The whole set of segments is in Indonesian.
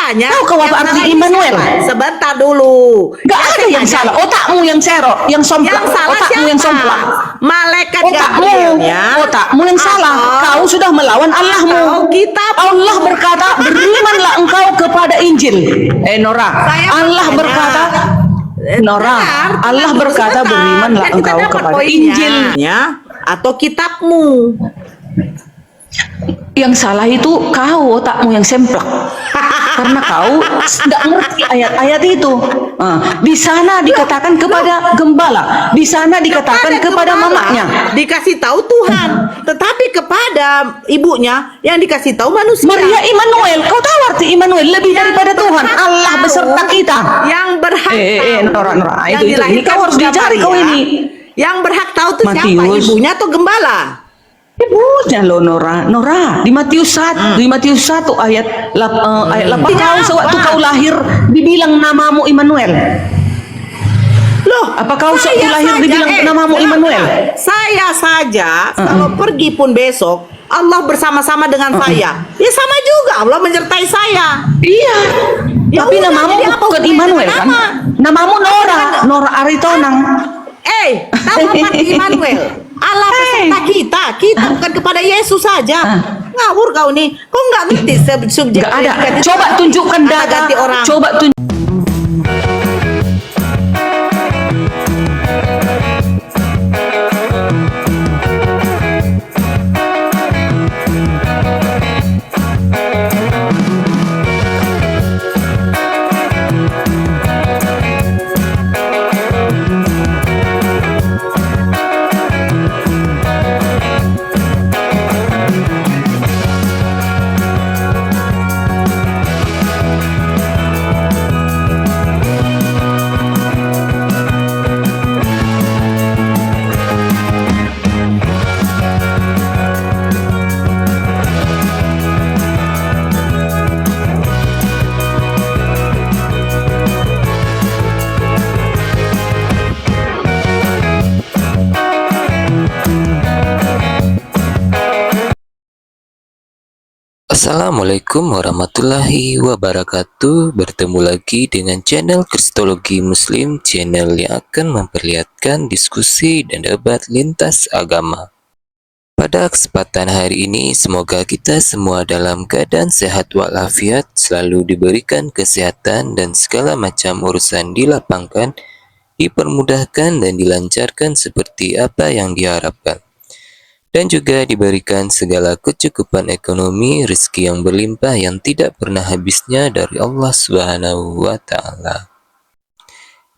tanya. Tahu kau apa arti Immanuel? Sebentar dulu. Gak ada yang salah. Otakmu yang serok, yang somplak. Yang salah Otakmu siapa? yang somplak. Malaikat Otakmu, Gabrielnya. otakmu yang salah. Kau sudah melawan Allahmu. Atau kitab. Allah berkata, berimanlah engkau kepada Injil. Nora, Saya Allah bertanya. berkata, Nora, Dengar, Allah dulu berkata sebentar. berimanlah Kan kita engkau dapat kepada poinnya. Injil. Atau kitabmu. Yang salah itu kau, otakmu yang semplak. Karena kau tidak ngerti ayat-ayat itu. Di sana dikatakan kepada gembala, di sana dikatakan kepada gembala mamanya. dikasih tahu Tuhan, tetapi kepada ibunya yang dikasih tahu manusia. Maria Immanuel, kau tahu arti Immanuel lebih daripada Tuhan. Allah beserta kita. Yang berhak tahu. Nora, Yang ini dilahirkan kau harus juga dicari kau Maria. ini. Yang berhak tahu itu siapa? Matius. Ibunya atau gembala? Ibunya loh Nora, di Matius 1, di Matius 1 ayat 8 kau sewaktu kau lahir dibilang namamu Immanuel. Loh, Apa kau sewaktu saya lahir saja, dibilang namamu Immanuel? Saya saja kalau pergi pun besok Allah bersama-sama dengan saya. Ya sama juga Allah menyertai saya. Iya. Ya Tapi udah, namamu jadi apa bukan hubungannya Immanuel dengan kan? nama? Namamu Nora Aritonang. Tahu apa arti Immanuel? Allah beserta kita. Kita bukan kepada Yesus saja. Ngawur kau nih. Kau nggak ngerti subjek. Gak ada. Coba tunjukkan data. Ganti orang. Coba tunjuk. Assalamualaikum warahmatullahi wabarakatuh. Bertemu lagi dengan channel Kristologi Muslim, channel yang akan memperlihatkan diskusi dan debat lintas agama. Pada kesempatan hari ini, semoga kita semua dalam keadaan sehat walafiat, selalu diberikan kesehatan dan segala macam urusan dilapangkan, dipermudahkan dan dilancarkan seperti apa yang diharapkan. Dan juga diberikan segala kecukupan ekonomi, rezeki yang berlimpah yang tidak pernah habisnya dari Allah Subhanahu wa Ta'ala.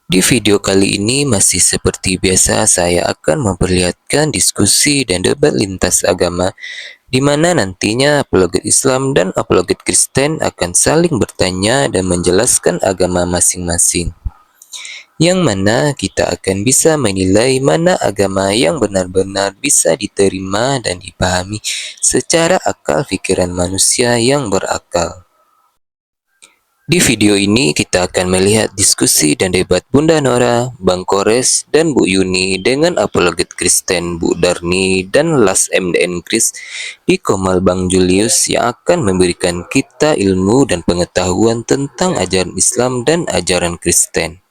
Di video kali ini masih seperti biasa, saya akan memperlihatkan diskusi dan debat lintas agama, di mana nantinya apologet Islam dan apologet Kristen akan saling bertanya dan menjelaskan agama masing-masing. Yang mana kita akan bisa menilai mana agama yang benar-benar bisa diterima dan dipahami secara akal pikiran manusia yang berakal. Di video ini kita akan melihat diskusi dan debat Bunda Nora, Bang Kores, dan Bu Yuni dengan apologet Kristen Bu Darni dan Las MDN Kris di Komal Bang Julius yang akan memberikan kita ilmu dan pengetahuan tentang ajaran Islam dan ajaran Kristen.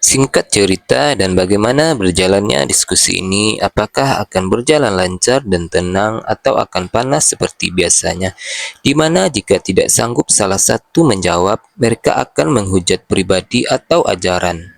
Singkat cerita dan bagaimana berjalannya diskusi ini, apakah akan berjalan lancar dan tenang atau akan panas seperti biasanya, di mana jika tidak sanggup salah satu menjawab, mereka akan menghujat pribadi atau ajaran.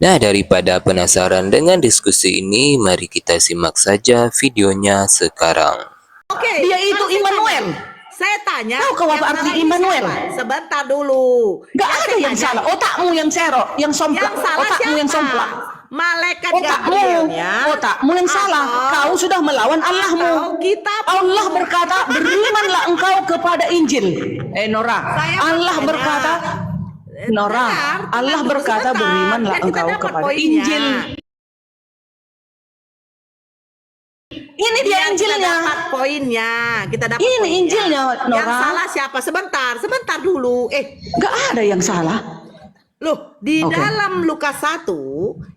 Nah, daripada penasaran dengan diskusi ini, mari kita simak saja videonya sekarang. Oke, Dia itu Immanuel. Saya tanya. Tahu kau apa arti Immanuel? Sebentar dulu. Gak ada yang salah. Otakmu yang serok, yang somplak. Yang salah Otakmu siapa? yang somplak. Malaikat Otakmu yang salah. Kau sudah melawan Allahmu. Atau kitab. Allah berkata, berimanlah engkau kepada Injil. Nora, Allah berkata, Nora, Allah berkata, berimanlah engkau kepada Injil. Ini dia Injilnya. Kita dapat poinnya. Kita dapat Ini poinnya. Injilnya, Nora. Yang salah siapa? Sebentar dulu. Gak ada yang salah. Loh, di dalam Lukas 1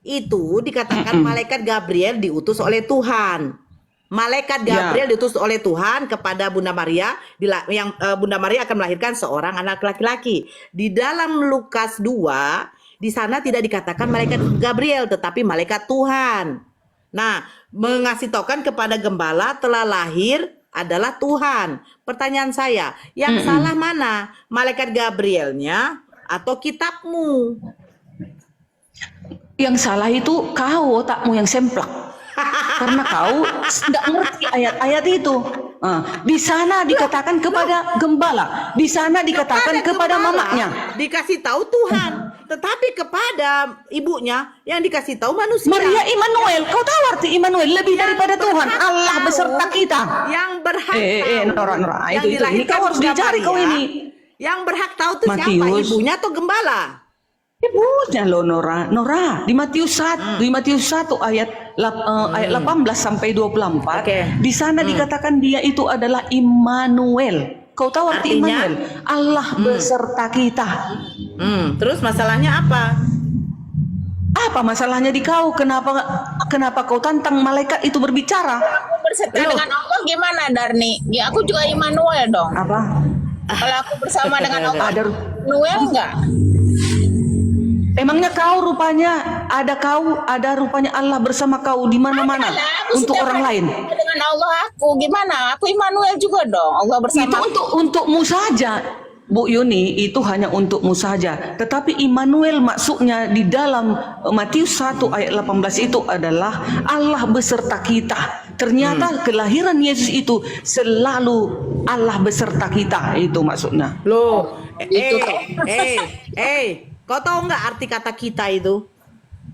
itu dikatakan malaikat Gabriel diutus oleh Tuhan. Malaikat Gabriel diutus oleh Tuhan kepada Bunda Maria, Bunda Maria akan melahirkan seorang anak laki-laki. Di dalam Lukas 2, di sana tidak dikatakan malaikat Gabriel, tetapi malaikat Tuhan. Nah, mengasih tahukan kepada gembala telah lahir adalah Tuhan. Pertanyaan saya, yang salah mana? Malaikat Gabrielnya atau kitabmu? Yang salah itu kau, otakmu yang semplak. Karena kau tidak ngerti ayat-ayat itu. Di sana dikatakan kepada gembala, di sana dikatakan kepada gembala mamanya. dikasih tahu Tuhan, tetapi kepada ibunya yang dikasih tahu manusia. Maria Immanuel, kau tahu arti Immanuel lebih daripada Tuhan, Allah beserta kita. Yang berhak tahu. Nora, Yang itu ini kau harus Bunda dicari kau Maria, ini. Yang berhak tahu itu siapa? Matius. Ibunya atau gembala? Ibunya loh Nora, di Matius 1, di Matius 1 ayat 18 sampai 24. Oke. Di sana dikatakan dia itu adalah Immanuel. Kau tahu arti Artinya? Immanuel? Allah beserta kita. Terus masalahnya apa? Apa masalahnya di kau? Kenapa kau tantang malaikat itu berbicara? Berserta dengan Allah gimana, Darni? Ya aku juga Immanuel dong. Apa? Kalau aku bersama dengan Allah, Ada Immanuel enggak? emangnya kau rupanya ada rupanya Allah bersama kau di mana-mana Adalah, aku untuk setiap orang hari lain. dengan Allah aku gimana? Aku Immanuel juga dong. Allah Itu bersama. untukmu saja, Bu Yuni, itu hanya untukmu saja. Tetapi Immanuel maksudnya di dalam Matius 1 ayat 18 itu adalah Allah beserta kita. Ternyata kelahiran Yesus itu selalu Allah beserta kita, itu maksudnya. Loh, Itu kau tahu nggak arti kata kita itu?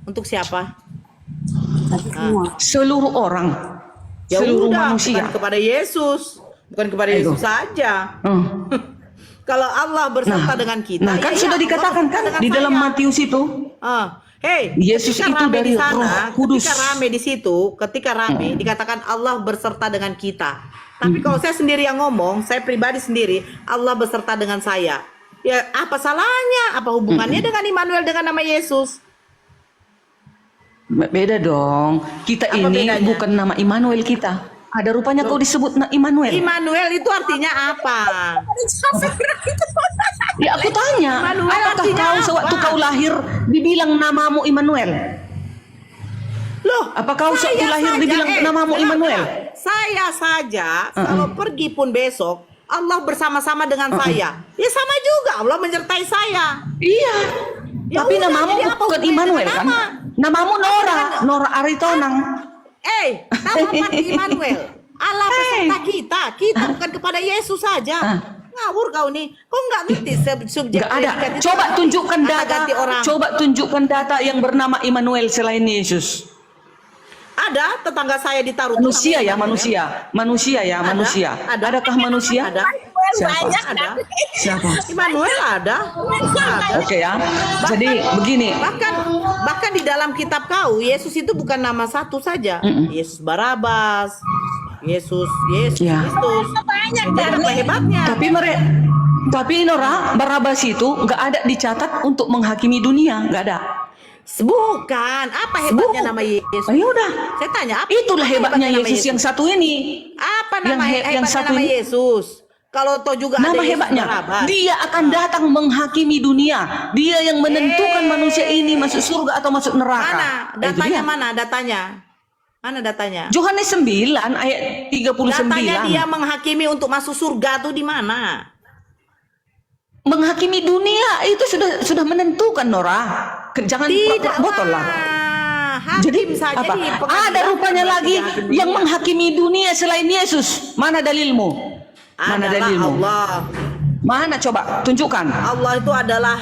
Untuk siapa? Seluruh orang, Ya seluruh udah, manusia. bukan kepada Yesus, bukan kepada Ayo. Yesus saja. Hmm. Kalau Allah beserta dengan kita, Nah, kan ya sudah Allah dikatakan beserta kan dengan di dalam saya. Matius itu. Ketika Yesus itu rame dari di sana, Roh Kudus. ketika rame di situ, ketika rame dikatakan Allah beserta dengan kita. Tapi kalau saya sendiri yang ngomong, saya pribadi sendiri, Allah beserta dengan saya. Ya, apa salahnya? Apa hubungannya dengan Immanuel dengan nama Yesus? Beda dong. Kita Apa ini bedanya? bukan nama Immanuel kita. Ada rupanya kau disebut Immanuel. Immanuel itu artinya apa? Ya aku tanya, Immanuel apakah artinya kau apa? sewaktu kau lahir dibilang namamu Immanuel? Loh, Apa kau sewaktu saya lahir saja, dibilang namamu dengar, Immanuel? dengar. Saya saja kalau pergi pun besok Allah bersama-sama dengan saya. Ya sama juga Allah menyertai saya. Iya. Ya Tapi udah, namamu jadi apa bukan hubungannya Immanuel dengan kan? nama? Namamu Nora Aritonang. Nama apa Immanuel? Allah beserta kita. Kita bukan kepada Yesus saja. Ngawur kau nih. Kau nggak ngerti subjek Enggak ada. predikat itu. Coba tunjukkan Kata data. ganti orang. Coba tunjukkan data yang bernama Immanuel selain Yesus. Ada tetangga saya ditaruh Manusia ya, namanya manusia ya, Ada, manusia. ada. Adakah manusia? Ada. Siapa? Ada. Siapa? Immanuel ada. Ada. Oke ya. Jadi begini. Bahkan di dalam kitab kau Yesus itu bukan nama satu saja. Yesus Barabas, Yesus Ya. Kristus. Banyak, Itu Darni. apa hebatnya? Tapi Nora, Barabas itu nggak ada dicatat untuk menghakimi dunia, nggak ada. Bukan. Apa hebatnya nama Yesus? Ayo udah. Saya tanya apa? Itulah apa hebatnya nama Yesus yang satu ini. Apa yang nama yang hebatnya satu nama ini. Yesus? Kalau toh juga Nama ada Yesus hebatnya, Barabas. dia akan datang menghakimi dunia. Dia yang menentukan manusia ini masuk surga atau masuk neraka. Mana? Itu Datanya dia. mana? Datanya. Mana datanya? Yohanes 9 ayat 39. Datanya dia menghakimi untuk masuk surga tuh di mana? Menghakimi dunia itu sudah menentukan, Nora. Jangan Tidak botol lah. Hakim Jadi saja apa? di pengadilan Ada rupanya berarti lagi hakim yang dunia. menghakimi dunia selain Yesus. Mana dalilmu? Mana Adalah dalilmu? Allah. Mana coba tunjukkan. Allah itu adalah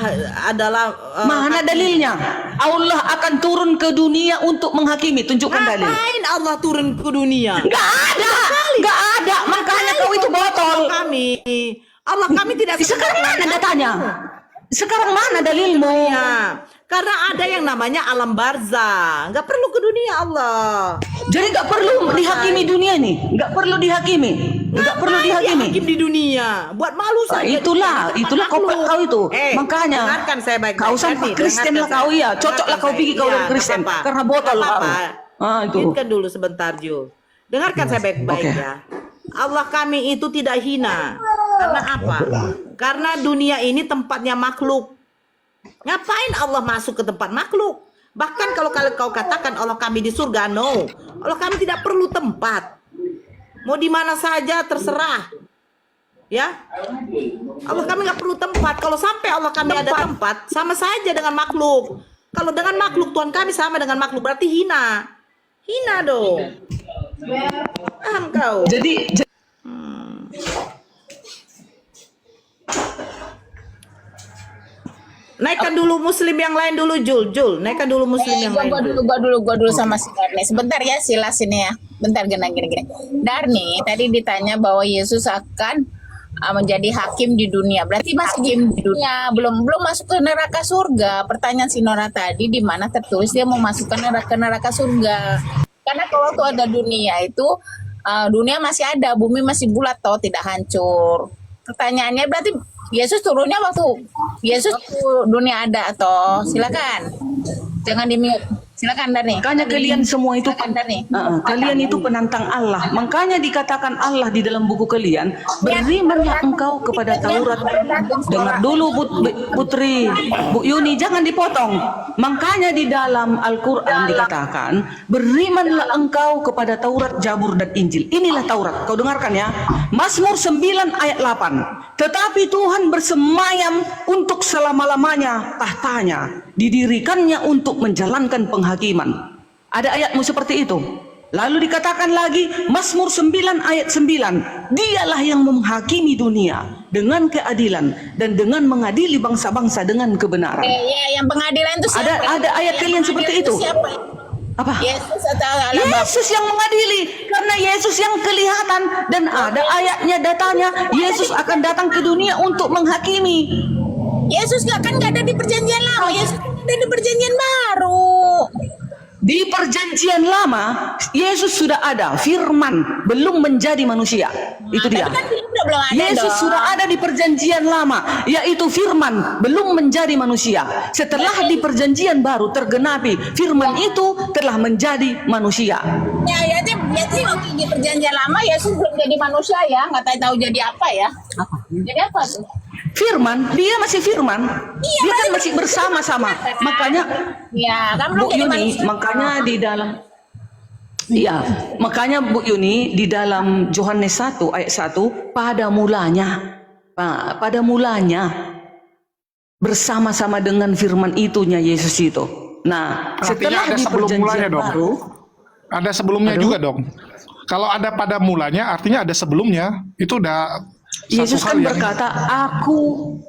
Mana dalilnya? Allah akan turun ke dunia untuk menghakimi. Tunjukkan dalil. Ngapain Allah turun ke dunia? Gak ada. Gak ada. Makanya kau itu botol. Kami tidak Sekarang mana datanya? Sekarang mana dalilmu? Ya, karena ada yang namanya alam barzah. Nggak perlu ke dunia Allah. Jadi nggak perlu dihakimi dunia nih, nggak perlu dihakimi, nggak perlu Ngapain dia dihakimi. hakim di dunia. Buat malu Ah, saja. itulah koplak kau itu. Makanya dengarkan saya baik-baik. kau sampai Kristen lah kau ya, cocok lah kau pikir kau dari Kristen karena botol kau. Ah itu. Ingatkan dulu sebentar Jul. Dengarkan saya baik-baik Oke. ya. Allah kami itu tidak hina. Karena apa? Karena dunia ini tempatnya makhluk. Ngapain Allah masuk ke tempat makhluk? Bahkan kalau kau katakan Allah kami di surga, no. Allah kami tidak perlu tempat. Mau di mana saja terserah. Ya. Allah kami nggak perlu tempat. Kalau sampai Allah kami ada tempat, sama saja dengan makhluk. Kalau dengan makhluk Tuhan kami sama dengan makhluk, berarti hina. Hina dong. Paham kau? Jadi Naikkan dulu muslim yang lain dulu, Jul. Naikkan dulu muslim yang lain. Gua dulu sama si Darni. Sebentar ya, Sila sini ya. Bentar gini. Darni tadi ditanya bahwa Yesus akan menjadi hakim di dunia. Berarti masih hakim di dunia, belum masuk ke neraka surga. Pertanyaan si Nora tadi di mana tertulis dia mau masuk ke neraka surga. Karena kalau waktu ada dunia itu dunia masih ada, bumi masih bulat toh, tidak hancur. Pertanyaannya berarti Yesus turunnya waktu Yesus dunia ada atau silakan. Jangan di-mute. Silakan Darni. makanya kalian semua itu Silakan, Darni. kalian itu penantang Allah. Makanya dikatakan Allah di dalam buku kalian, berimanlah engkau kepada Taurat. Dengar dulu Putri, Bu Yuni, jangan dipotong. Makanya di dalam Al-Quran dikatakan, berimanlah engkau kepada Taurat, Zabur, dan Injil. Inilah Taurat. Kau dengarkan ya. Mazmur 9 ayat 8. Tetapi Tuhan bersemayam untuk selama-lamanya tahtanya. Didirikannya untuk menjalankan penghakiman. Ada ayatmu seperti itu. Lalu dikatakan lagi Mazmur 9 ayat 9, dialah yang menghakimi dunia dengan keadilan dan dengan mengadili bangsa-bangsa dengan kebenaran. Ya, yang pengadilan itu siapa? Ada ayat Yang kalian seperti pengadilan itu. Siapa? Apa? Yesus atau Allah? Yesus yang mengadili, karena Yesus yang kelihatan, dan ada ayatnya datanya Yesus akan datang ke dunia untuk menghakimi. Yesus nggak ada di perjanjian lama, Yesus ada di perjanjian baru. Di perjanjian lama Yesus sudah ada, firman belum menjadi manusia. Itu dia. Tapi kan udah belum ada Yesus dong. sudah ada di perjanjian lama, yaitu firman belum menjadi manusia. Setelah di perjanjian baru tergenapi, firman itu telah menjadi manusia. Ya, jadi waktu di perjanjian lama Yesus belum jadi manusia ya, nggak tahu jadi apa ya? Jadi apa tuh? Firman, dia masih firman. Iya, Dia kan masih bersama-sama. Makanya Ya, kan belum Bu jadi Yuni, manusia. makanya di dalam iya, makanya Bu Yuni di dalam Yohanes 1 ayat 1, pada mulanya bersama-sama dengan firman itunya Yesus itu. Nah, Artinya setelah ada di sebelum mulanya perjanjian dong. baru, Ada sebelumnya juga dong. Kalau ada pada mulanya, artinya ada sebelumnya. Itu udah Yesus satu kan hal yang berkata,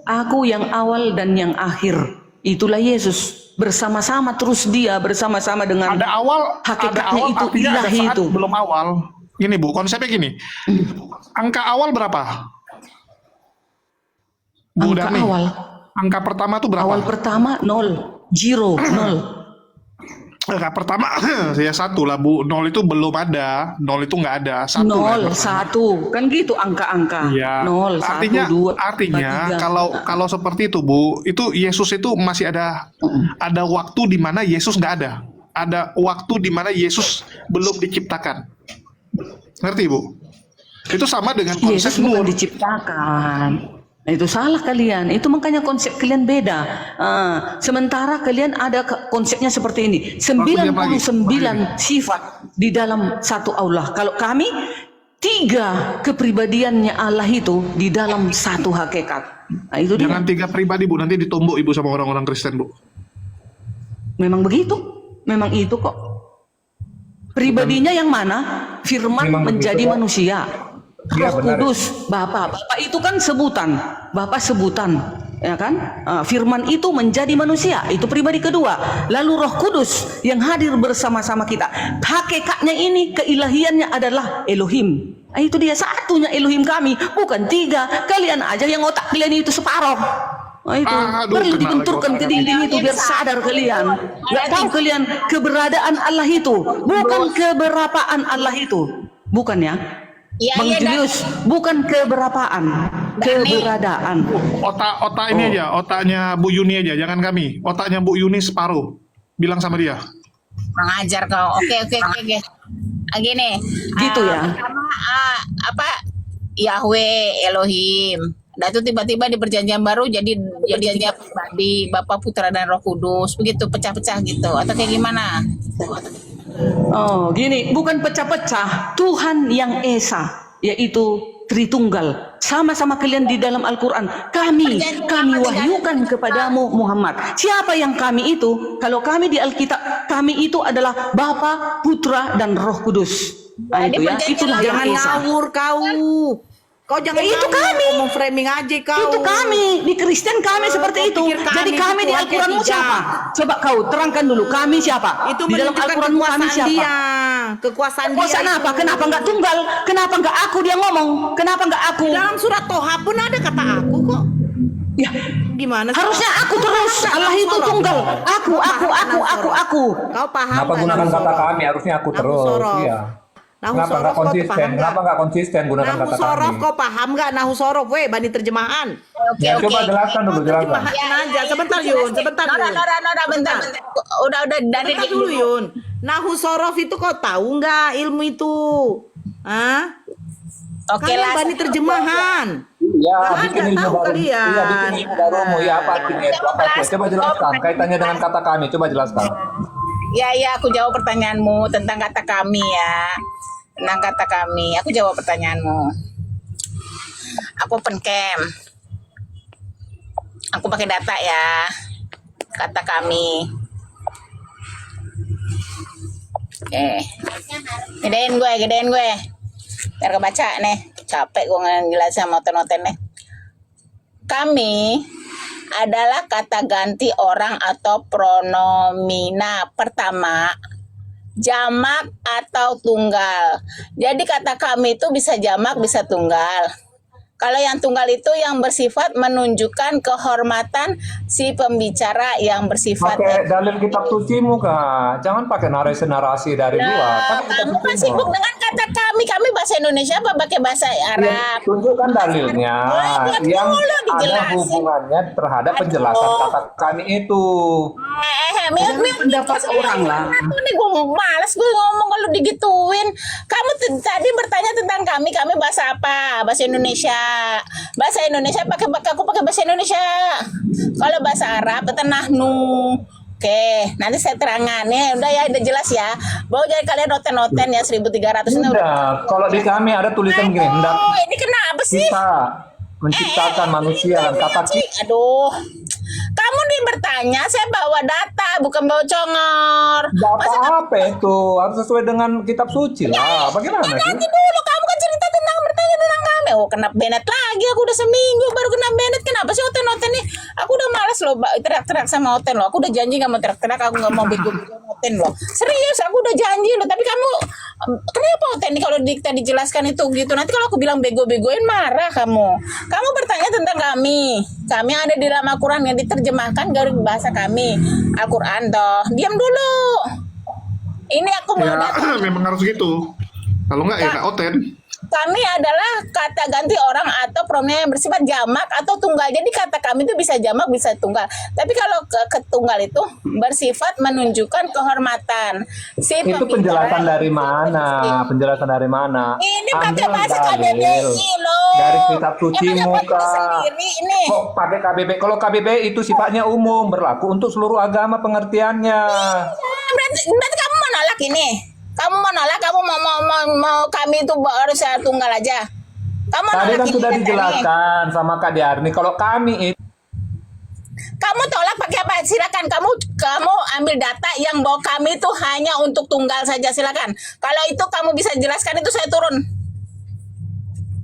aku yang awal dan yang akhir. Itulah Yesus. Bersama-sama terus dia bersama-sama dengan ada awal, hakikatnya ada awal, itu, artinya ada ilahi saat itu. belum awal. Gini Bu, konsepnya gini. Angka awal berapa? Bu Angka Darni, awal. angka pertama tuh berapa? Awal pertama 0, 0. Angka pertama ya 1 lah Bu. 0 itu belum ada. 0 itu nggak ada. 1 lah 0, yang pertama. 1. Kan gitu angka-angka. Iya. 0, 1, 2, Artinya kalau seperti itu Bu, itu Yesus itu masih ada waktu di mana Yesus nggak ada. Ada waktu di mana Yesus belum diciptakan. Ngerti Bu? Itu sama dengan konsep Yesus bukan Nur. diciptakan. Nah, itu salah kalian. Itu makanya konsep kalian beda. Sementara kalian ada konsepnya seperti ini. 99 sifat di dalam satu Allah. Kalau kami 3 kepribadiannya Allah itu di dalam satu hakikat. Nah, itu dia. Jangan 3 pribadi Bu, nanti ditumbuk Ibu sama orang-orang Kristen Bu. Memang begitu. Memang itu kok. Pribadinya yang mana? Firman menjadi manusia. Roh Kudus, Bapa itu kan sebutan, Bapa sebutan, ya kan? Firman itu menjadi manusia, itu pribadi kedua. Lalu Roh Kudus yang hadir bersama-sama kita. Hakikatnya ini, keilahiannya adalah Elohim. Nah, itu dia satunya Elohim kami, bukan 3. Kalian aja yang otak kalian itu separoh. Nah, itu Aduh, perlu kena dibenturkan lagi ke otak dinding itu biar sadar kalian. Nggak tahu kalian keberadaan Allah itu, bukan keberapaan Allah itu, bukan ya? Iya, Bang iya, Julius, bukan keberapaan, keberadaan. Otak ini aja, otaknya Bu Yuni aja, jangan kami. Otaknya Bu Yuni separuh. Bilang sama dia. Kurang ajar kau. Oke. Gini, Gitu ya. pertama apa Yahweh Elohim. Dan itu tiba-tiba di perjanjian baru jadi dia pribadi Bapa Putra dan Roh Kudus begitu pecah-pecah gitu atau kayak gimana? Oh, gini, bukan pecah-pecah. Tuhan yang Esa, yaitu Tritunggal. Sama-sama kalian di dalam Al-Quran. Kami wahyukan kepadamu Muhammad. Siapa yang kami itu? Kalau kami di Alkitab, kami itu adalah Bapa, Putra, dan Roh Kudus. Nah, itu ya, itulah yang Jangan Esa. ngawur kau. Kau jangan Ya, itu ngawur, kami. ngomong framing aja kau. Itu kami, di Kristen kami seperti itu. pikir kami Jadi itu kami di Tuhan Al-Quranmu ketiga. siapa? Coba kau terangkan dulu, kami siapa? Itu Di dalam menunjukkan Al-Quranmu kami kekuasaan siapa? dia. Kekuasaan Kekuasaan dia. apa? Kenapa enggak tunggal? Kenapa enggak aku dia ngomong? Kenapa enggak aku? Dalam surat Toha pun ada kata aku kok. Ya, Gimana sih? harusnya aku terus. Allah itu tunggal. Aku. Kau paham? Kenapa nggak gunakan Nahu kata Sorof? kami? Harusnya aku Nahu terus. Sorof. Iya. Nahu Kenapa Sorof nggak kau konsisten? paham nggak? Kenapa nggak konsisten gunakan Nahu kata Sorof kami? kau paham nggak? Nahu Sorof, bani terjemahan. Oke, Ya, oke. coba jelaskan dulu, jelaskan. Terjemahan aja. Sebentar Yun, sebentar Yun. Nora, bentar. Udah dari Sebentar dulu Yun. Nahu Sorof itu kau tahu nggak ilmu itu? Hah? Oke Kalian lah. bani terjemahan. Iya, Nggak bikin ada, ilmu tahu baru. kalian. Iya, bikin ilmu barumu. Ya, apa artinya itu? Apa itu? Coba jelaskan. Kaitannya dengan kata kami. Coba jelaskan. Ya, aku jawab pertanyaanmu tentang kata kami ya. Tentang kata kami, aku jawab pertanyaanmu. Aku open cam. Aku pakai data ya. Kata kami. Oke. Gedein gue. Biar kebaca nih. Capek gue ngejelasin sama noten-noten nih. Kami adalah kata ganti orang atau pronomina. Pertama, jamak atau tunggal. Jadi kata kami itu bisa jamak, bisa tunggal. Kalau yang tunggal itu yang bersifat menunjukkan kehormatan si pembicara yang bersifat. Pakai dalil kitab sucimu, Kak. Jangan pakai narasi-narasi dari luar. Pakai kitab Kamu kan sucimu. sibuk dengan kata kami. Kami bahasa Indonesia apa pakai bahasa Ya, Arab? tunjukkan dalilnya Buat yang dulu ada dijelasin. hubungannya terhadap penjelasan kata kami itu. pendapat orang lah. Ini gue malas gue ngomong kalau digituin. Kamu tadi bertanya tentang kami bahasa apa? Bahasa Indonesia. Bahasa Indonesia aku pakai bahasa Indonesia. Kalau bahasa Arab itu nahnu. Oke, nanti saya terangannya. Udah ya, udah jelas ya. Bahwa jadi kalian noten-noten ya 1300 ini udah. Hendak, kalau di kami ada tulisan gini, hendak Oh, ini kenapa sih? kita menciptakan manusia dan kata kita. Aduh. Kamu nih bertanya, saya bawa data, bukan bawa congor. Data apa itu? Harus sesuai dengan kitab suci lah. Bagaimana sih? Nanti dulu kamu kan cerita tentang bertanya tentang kami. Oh, kena Bennett lagi. Aku udah seminggu baru kena Bennett. Kenapa sih Oten nih? Aku udah malas loh teriak-teriak sama Oten loh. Aku udah janji gak mau teriak-teriak. Aku gak mau bego-bego Oten loh. Serius, aku udah janji loh. Tapi kamu kenapa Oten nih kalau kita dijelaskan itu gitu? Nanti kalau aku bilang bego-begoin marah kamu. Kamu bertanya tentang kami. Kami yang ada di dalam Al-Quran yang diterjemahkan dari bahasa kami. Al-Quran toh. Diam dulu. Ini aku mau Ya, data. memang harus gitu. Kalau nggak ya nggak oten. Kami adalah kata ganti orang atau pronomen yang bersifat jamak atau tunggal. Jadi kata kami itu bisa jamak, bisa tunggal. Tapi kalau ke tunggal itu bersifat menunjukkan kehormatan. Si Itu pembicara penjelasan dari mana? Penjelasan dari mana? Ini pakai Ambil bahasa dalil KBBI loh. dari kitab Ya, sucimu, pakai bahasa Kak. sendiri ini. Kok pakai KBB? Kalau KBB itu sifatnya umum, berlaku untuk seluruh agama pengertiannya. Berarti kamu menolak ini. Kamu menolak, kamu mau kami itu harus tunggal aja. Kamu Tadi nolak kan ini sudah katanya. dijelaskan sama Kak Diarni. Kalau kami itu Kamu tolak pakai apa? Silakan kamu ambil data yang bahwa kami itu hanya untuk tunggal saja, silakan. Kalau itu kamu bisa jelaskan itu saya turun.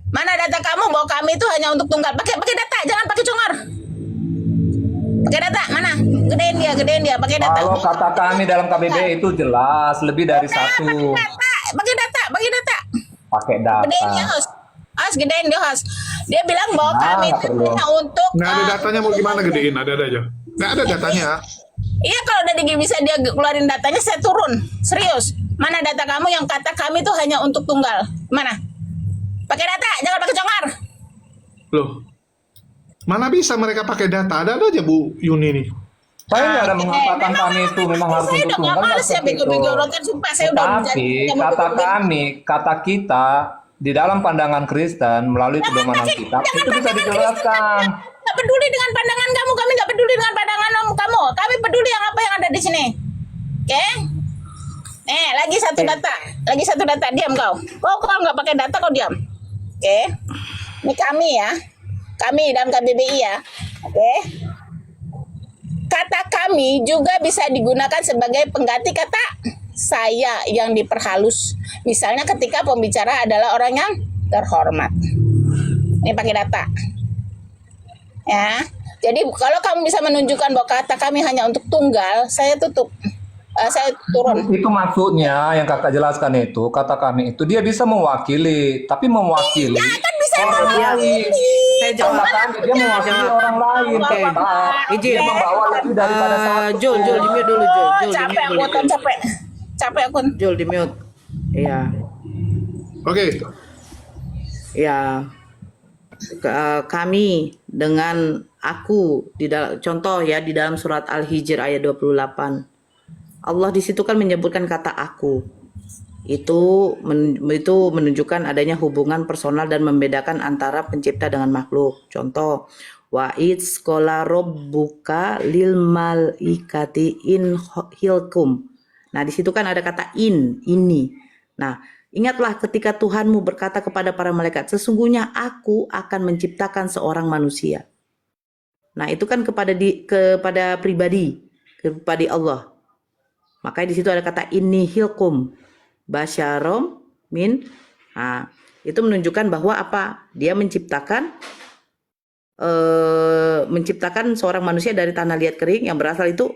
Mana data kamu bahwa kami itu hanya untuk tunggal? Pakai data, jangan pakai congor. Pakai data, mana? Gedein dia, pakai data. kalau kata kami dalam KBB itu jelas lebih dari satu. Pakai data. Pakai Gedein dia, data. host, gedein dia, host. Dia bilang bahwa kami nggak itu perlu. hanya untuk Nggak ada datanya mau gimana gedein? Ada aja. Nggak ada datanya. Iya, kalau udah bisa dia keluarin datanya, saya turun. Serius. Mana data kamu yang kata kami itu hanya untuk tunggal? Mana? Pakai data, jangan pakai congor. Loh. Mana bisa mereka pakai data? Ada aja Bu Yuni nih. Saya nggak ada mengatakan memang kami itu memang harus saya untuk udah nggak tunggal, nggak males ya seperti itu. bego-bego orang kan, sumpah saya udah Tetapi kata kami, kata kita di dalam pandangan Kristen melalui pedoman Alkitab itu bisa dijelaskan. Nggak peduli dengan pandangan kamu, kami nggak peduli dengan pandangan kamu. Kami peduli yang apa yang ada di sini. Oke? Lagi satu data, diam kau. Kau nggak pakai data, kau diam. Oke? Ini kami ya, kami dalam KBBI ya. Oke? Kata kami juga bisa digunakan sebagai pengganti kata saya yang diperhalus. Misalnya ketika pembicara adalah orang yang terhormat. Ini pakai data. Ya. Jadi kalau kamu bisa menunjukkan bahwa kata kami hanya untuk tunggal, saya tutup. Saya turun. Itu maksudnya yang kakak jelaskan itu, kata kami itu dia bisa mewakili, tapi mewakili Ya kan bisa orang lain. Saya jawab. Kata kami dia mewakili orang lain. Oke. Dia Izin. membawa lebih daripada satu. Jul, di mute dulu, Jul. Jul, di Capek mute aku, dulu. capek aku. Jul, di mute. Iya. Oke. Ya. Kami dengan aku di dalam contoh ya di dalam surat Al-Hijr ayat 28. Allah di situ kan menyebutkan kata aku. Itu menunjukkan adanya hubungan personal dan membedakan antara pencipta dengan makhluk. Contoh, wa idz qala rabbuka lil malaikati in hilkum. Nah, di situ kan ada kata ini. Nah, ingatlah ketika Tuhanmu berkata kepada para malaikat, sesungguhnya aku akan menciptakan seorang manusia. Nah, itu kan kepada pribadi, kepada Allah. Makanya di situ ada kata inni hilkum basyarom min. Nah, itu menunjukkan bahwa apa? Dia menciptakan seorang manusia dari tanah liat kering yang berasal itu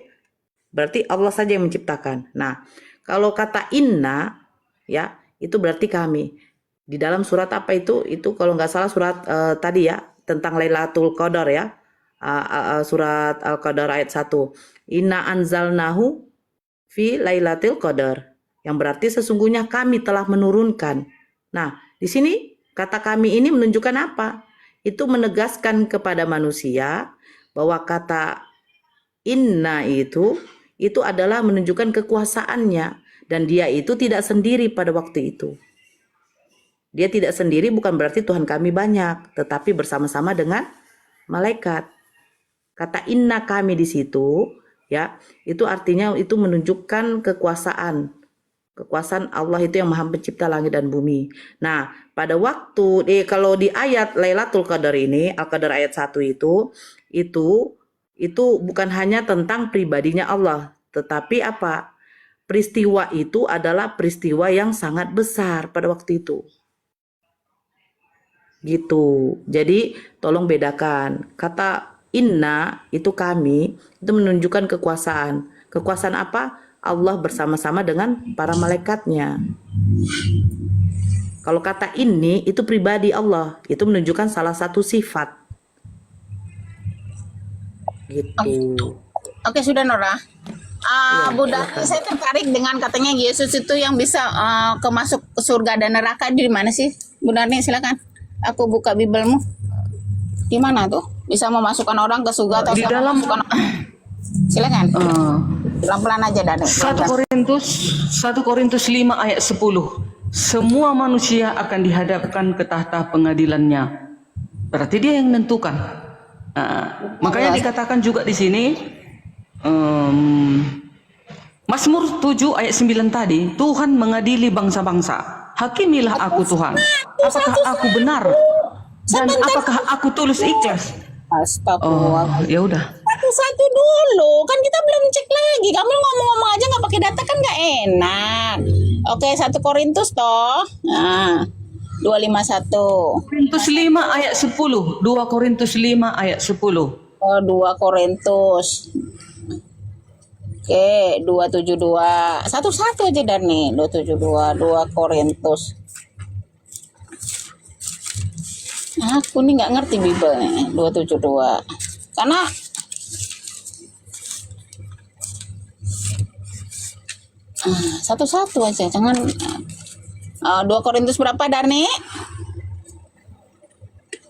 berarti Allah saja yang menciptakan. Nah, kalau kata inna ya, itu berarti kami. Di dalam surat apa itu? Itu kalau nggak salah surat tadi ya, tentang Lailatul Qadar ya. Surat Al-Qadar ayat 1. Inna anzalnahu fi Lailatul Qadar, yang berarti sesungguhnya kami telah menurunkan. Nah, di sini kata kami ini menunjukkan apa? Itu menegaskan kepada manusia bahwa kata inna itu adalah menunjukkan kekuasaannya, dan dia itu tidak sendiri pada waktu itu. Dia tidak sendiri bukan berarti Tuhan kami banyak, tetapi bersama-sama dengan malaikat. Kata inna kami di situ ya, itu artinya itu menunjukkan kekuasaan Allah itu yang Maha Pencipta langit dan bumi. Nah, pada waktu kalau di ayat Lailatul Qadar ini, Al-Qadar ayat 1 itu bukan hanya tentang pribadinya Allah, tetapi apa? Peristiwa itu adalah peristiwa yang sangat besar pada waktu itu. Gitu. Jadi, tolong bedakan. Kata inna itu kami, itu menunjukkan kekuasaan. Kekuasaan apa? Allah bersama-sama dengan para malaikatnya. Kalau kata ini itu pribadi Allah, itu menunjukkan salah satu sifat. Gitu. Oke, sudah Nora. Budak, saya tertarik dengan katanya Yesus itu yang bisa masuk ke surga dan neraka. Di mana sih? Bu Darni, silakan. Aku buka Bibelmu. Di mana tuh? Bisa memasukkan orang ke surga atau Di bisa dalam memasukkan... Silakan. Pelan-pelan aja Darni. 1 Korintus 5 ayat 10. Semua manusia akan dihadapkan ke tahta pengadilannya. Berarti dia yang menentukan. Makanya dikatakan juga di sini Mazmur 7 ayat 9 tadi, Tuhan mengadili bangsa-bangsa. Hakimilah aku Tuhan. Apakah aku benar? Dan apakah aku tulus ikhlas? Astagfirullah. Ya udah. Satu-satu dulu, kan kita belum cek lagi. Kamu ngomong-ngomong aja nggak pakai data kan nggak enak. Oke, 1 Korintus toh. Nah, 251. Korintus 5 ayat 10. 2 Korintus 5 ayat 10. Oh, 2 Korintus. Oke, 272. Satu-satu aja dan nih, 272, 2 Korintus. Aku nih nggak ngerti Bible nih, 272. Karena satu-satu aja, jangan 2 Korintus berapa Darni?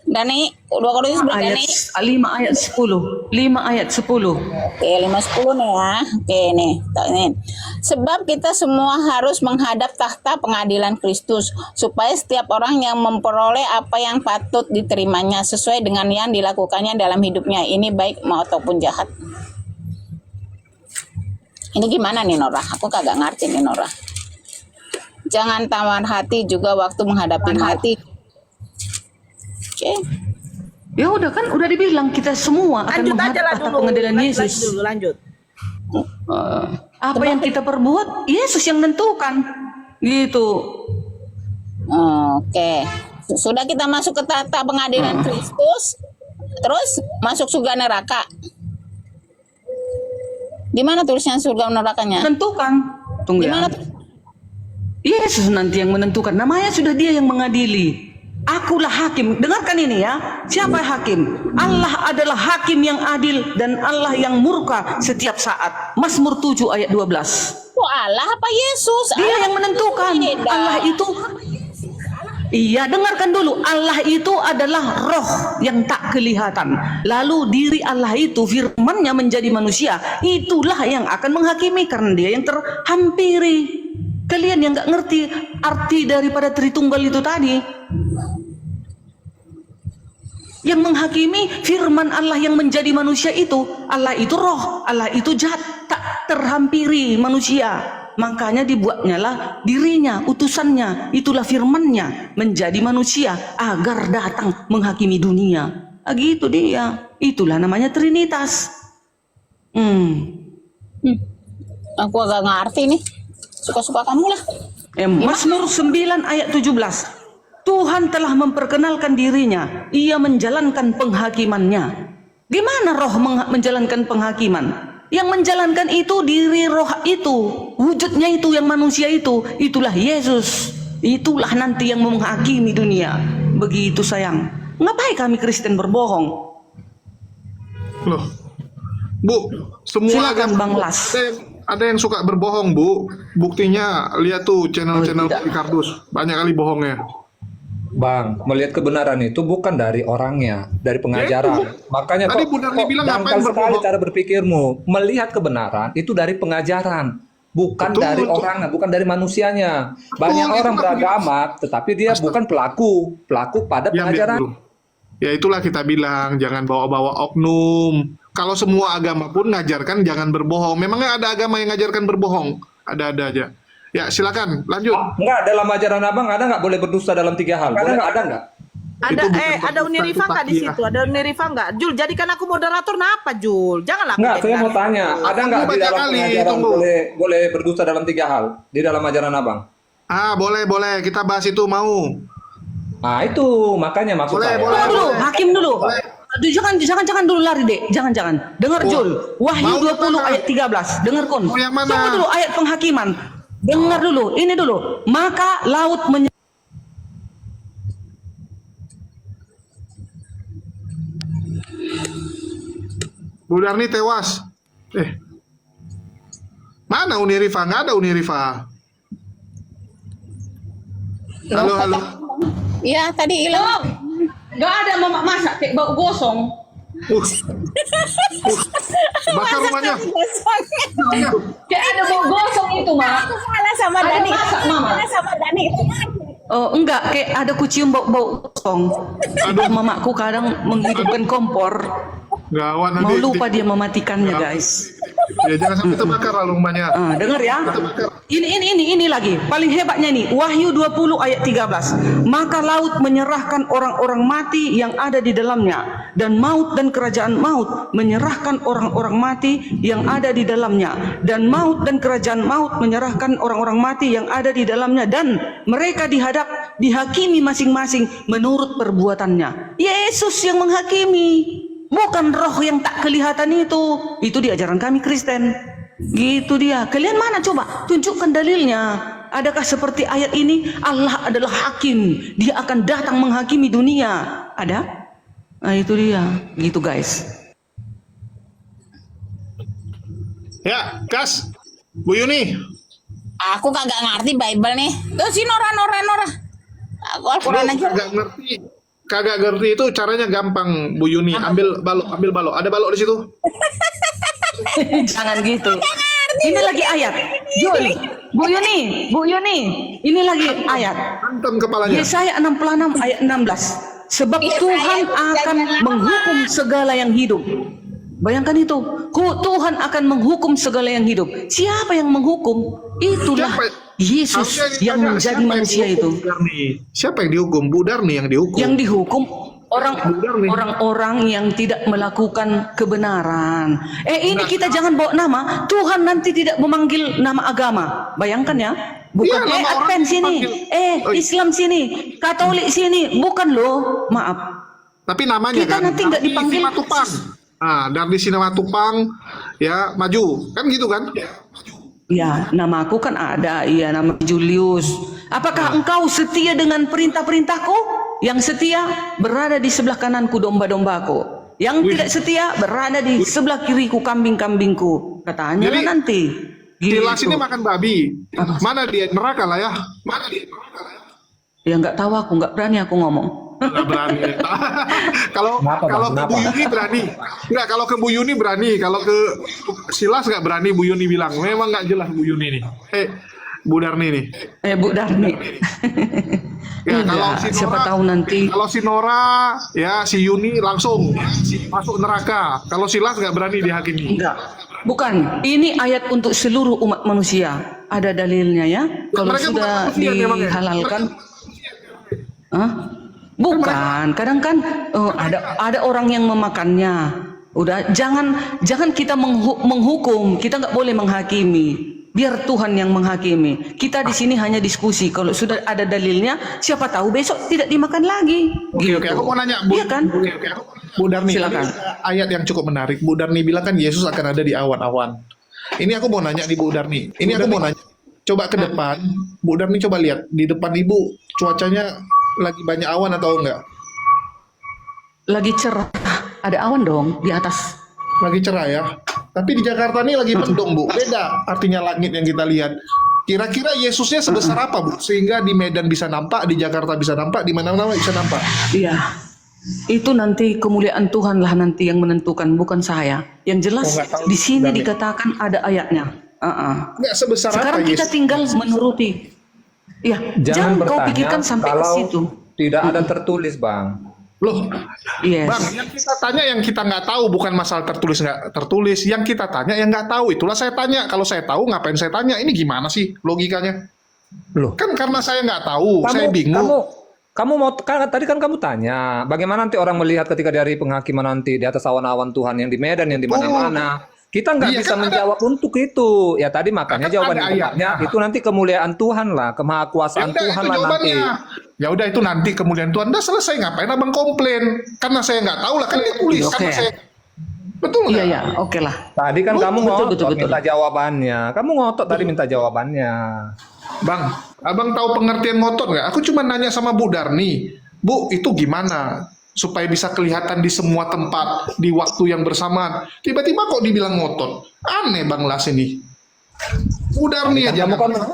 Dani, 2 Korintus berapa ayat nih? 5 ayat 10. 5 ayat 10. Oke, 5:10 nih ya. Oke nih, ini. Sebab kita semua harus menghadap takhta pengadilan Kristus, supaya setiap orang yang memperoleh apa yang patut diterimanya sesuai dengan yang dilakukannya dalam hidupnya, ini baik maupun jahat. Ini gimana nih Nora? Aku kagak ngerti nih Nora. Jangan tawar hati juga waktu menghadapi mati. Oke. Ya udah kan udah dibilang kita semua akan Lanjut aja menghadap lah tahta dulu. pengadilan Yesus. Lanjut. Apa yang kita perbuat, Yesus yang menentukan. Gitu. Oke. Sudah kita masuk ke tahta pengadilan Kristus, terus masuk surga neraka. Di mana tulisnya surga nerakanya? Menentukan. Tunggu Di ya. mana? Yesus nanti yang menentukan. Namanya sudah dia yang mengadili. Akulah hakim. Dengarkan ini ya. Siapa hakim? Allah adalah hakim yang adil dan Allah yang murka setiap saat. Mazmur 7 ayat 12. Oh Allah apa Yesus? Dia Allah yang menentukan. beda. Allah itu. Iya, dengarkan dulu. Allah itu adalah roh yang tak kelihatan. Lalu diri Allah itu, firman-Nya menjadi manusia. Itulah yang akan menghakimi karena dia yang terhampiri. Kalian yang nggak ngerti arti daripada Tritunggal itu tadi. Yang menghakimi firman Allah yang menjadi manusia itu. Allah itu roh, Allah itu jahat, tak terhampiri manusia. Makanya dibuatnya lah dirinya, utusannya, itulah firman-Nya menjadi manusia agar datang menghakimi dunia. Gitu dia. Itulah namanya Trinitas. Aku agak ngerti nih. Suka-suka kamu lah. Mazmur 9 ayat 17. Tuhan telah memperkenalkan dirinya, ia menjalankan penghakimannya. Gimana roh menjalankan penghakiman? Yang menjalankan itu diri roh itu, wujudnya itu yang manusia itu, itulah Yesus. Itulah nanti yang menghakimi dunia. Begitu sayang. Ngapain kami Kristen berbohong? Loh, Bu, semua Silakan, agama Bang Las. ada yang suka berbohong, Bu. Buktinya lihat tuh channel-channel tidak. Kardus, banyak kali bohongnya. Bang, melihat kebenaran itu bukan dari orangnya, dari pengajaran. Makanya Tadi kok, Bu Darni bilang dangkal ngapain sekali berbohong? cara berpikirmu. Melihat kebenaran itu dari pengajaran, bukan Betul, dari betul. orangnya, bukan dari manusianya. Banyak itu orang kan beragama, tetapi dia bukan pelaku pada Diam, pengajaran. dulu. Ya itulah kita bilang, jangan bawa-bawa oknum. Kalau semua agama pun ngajarkan jangan berbohong. Memangnya ada agama yang ngajarkan berbohong? Ada aja. Ya silakan lanjut. Enggak, dalam ajaran abang ada nggak boleh berdusta dalam 3 hal? Boleh ada nggak? Ada Itu bukan ada berdusta, Uni Rifa itu nggak di takiyah. situ? Ada Uni Rifa nggak? Jul, jadikan aku moderator kenapa Jul? Janganlah aku Enggak, jadi saya mau narasumber. tanya, ada nggak Tunggu di banyak dalam kali, pengajaran tunggu. boleh berdusta dalam 3 hal di dalam ajaran abang? Boleh. Kita bahas itu mau. Nah itu makanya maksud Boleh, saya. boleh. Tunggu dulu, hakim dulu. Aduh, jangan dulu lari dek, jangan. Dengar Jul, Wahyu Mau 20 yang mana? ayat 13. Dengar Kun. Mau yang mana? Tunggu dulu ayat penghakiman. Dengar dulu, ini dulu. Maka laut Bu Darni tewas. Mana Uni Rifa? Nggak ada Uni Rifa. Halo. Iya, tadi hilang. Gak ada mama masak kayak bau gosong. Bakar rumahnya. Kayak ada bau gosong itu, Mak. Aku salah sama Ada Dani. masak, Mama. Salah sama Dani. Oh, enggak, kayak ada kucium bau gosong. Itu mamaku kadang menghidupkan kompor. Gawat Mau nanti. lupa dia mematikannya, guys. Ya jangan sampai terbakar lah rumahnya. Dengar ya. Ini lagi. Paling hebatnya nih. Wahyu 20 ayat 13. Maka laut menyerahkan orang-orang mati yang ada di dalamnya. Dan maut dan kerajaan maut menyerahkan orang-orang mati yang ada di dalamnya. Dan maut dan kerajaan maut menyerahkan orang-orang mati yang ada di dalamnya. Dan mereka dihakimi masing-masing menurut perbuatannya. Yesus yang menghakimi. Bukan roh yang tak kelihatan itu. Itu di ajaran kami Kristen. Gitu dia. Kalian mana coba? Tunjukkan dalilnya. Adakah seperti ayat ini? Allah adalah hakim. Dia akan datang menghakimi dunia. Ada? Nah itu dia. Gitu guys. Ya, gas. Bu Yuni. Aku kagak ngerti Bible nih. Tuh si Nora. Aku Al-Quran Lu aja. nggak ngerti. kagak ngerti itu caranya gampang, Bu Yuni. Ambil balok. Ada balok di situ? Jangan gitu. Ini lagi ayat. Jul, Bu Yuni, ini lagi ayat. Hantam kepalanya. Yesaya 66 ayat 16. Sebab Tuhan akan menghukum segala yang hidup. Bayangkan itu. Tuhan akan menghukum segala yang hidup. Siapa yang menghukum? Itulah Yesus Harusnya yang ditanya, menjadi siapa yang manusia dihukum, itu. Bu Darni? Siapa yang dihukum? Bu Darni yang dihukum. Yang dihukum Darni. orang-orang yang tidak melakukan kebenaran. Ini kita jangan bawa nama. Tuhan nanti tidak memanggil nama agama. Bayangkan ya. Bukan Iya, nama orang Advent sini. dipanggil. Islam sini. Katolik sini. Bukan loh. Maaf. Tapi namanya Kita kan nanti nggak Darni dipanggil. Simatupang. Darni Simatupang ya maju. Kan gitu kan? Ya, namaku kan ada. Iya, nama Julius. Apakah engkau setia dengan perintah-perintahku? Yang setia berada di sebelah kananku domba-dombaku. Yang tidak setia berada di sebelah kiriku kambing-kambingku. Katanya Jadi, nanti. Silas Gitu. ini makan babi. Mana dia? Neraka lah ya. Ya nggak tahu aku, nggak berani aku ngomong. Nggak berani. Kalau Kenapa, Bang? kalau ke Kenapa? Bu Yuni berani. Nggak, kalau ke Bu Yuni berani. Kalau ke Silas nggak berani. Bu Yuni bilang memang nggak jelas Bu Yuni nih. Bu Darni nih. Bu Darni. Ya, kalau Enggak, si siapa Nora, tahu nanti. Kalau si Nora, ya si Yuni langsung masuk neraka. Kalau Silas nggak berani dihakimi. Enggak. Bukan. Ini ayat untuk seluruh umat manusia. Ada dalilnya ya. Kalau mereka bukan sudah manusia memang ya? dihalalkan. Hah? Bukan. Kadang kan ada orang yang memakannya. Udah, jangan kita menghukum. Kita nggak boleh menghakimi. Biar Tuhan yang menghakimi. Kita di sini hanya diskusi. Kalau sudah ada dalilnya, siapa tahu besok tidak dimakan lagi. Oke, aku mau nanya, Bu. Iya kan? Bu Darni, Silakan. ini ayat yang cukup menarik. Bu Darni bilang kan Yesus akan ada di awan-awan. Ini aku mau nanya di Bu Darni. Ini aku mau nanya. Coba ke depan, Bu Darni coba lihat di depan Ibu cuacanya lagi banyak awan atau enggak? Lagi cerah. Ada awan dong di atas. Lagi cerah ya. Tapi di Jakarta ini lagi mendung, Bu. Beda artinya langit yang kita lihat. Kira-kira Yesusnya sebesar apa, Bu? Sehingga di Medan bisa nampak, di Jakarta bisa nampak, di mana-mana bisa nampak. Iya. Itu nanti kemuliaan Tuhan lah nanti yang menentukan, bukan saya. Yang jelas nggak tahu, di sini Darni. dikatakan ada ayatnya. Enggak sebesar Sekarang apa kita Yesus? tinggal menuruti. Ya, jangan kau bertanya pikirkan sampai ke kalau situ. tidak ada tertulis, Bang. Loh, Yes. Bang, yang kita tanya yang kita nggak tahu, bukan masalah tertulis nggak tertulis. Yang kita tanya yang nggak tahu, itulah saya tanya. Kalau saya tahu, ngapain saya tanya? Ini gimana sih logikanya? Loh, Kan karena saya nggak tahu, saya bingung. kamu mau tadi kan kamu tanya, bagaimana nanti orang melihat ketika di hari penghakiman nanti di atas awan-awan Tuhan yang di Medan, yang di mana-mana. Kita nggak Iya, bisa kan menjawab untuk itu. Ya tadi makanya Kan jawaban ada yang benarnya ayatnya. itu nanti kemuliaan Tuhan lah, kemahakuasaan udah, Tuhan itu lah nanti. jawabannya. Ya udah itu nanti kemudian Tuhan udah selesai, ngapain abang komplain? Karena saya nggak tahu lah, kan ditulis. Oke. Karena saya betul Iya, nggak? ya, oke lah. Tadi kan kamu Betul, ngotot betul. minta jawabannya. Kamu ngotot tadi minta jawabannya. Bang, abang tahu pengertian ngotot nggak? Aku cuma nanya sama Bu Darni, Bu itu gimana supaya bisa kelihatan di semua tempat di waktu yang bersamaan? Tiba-tiba kok dibilang ngotot? Aneh Bang Las ini. Bu Darni aja.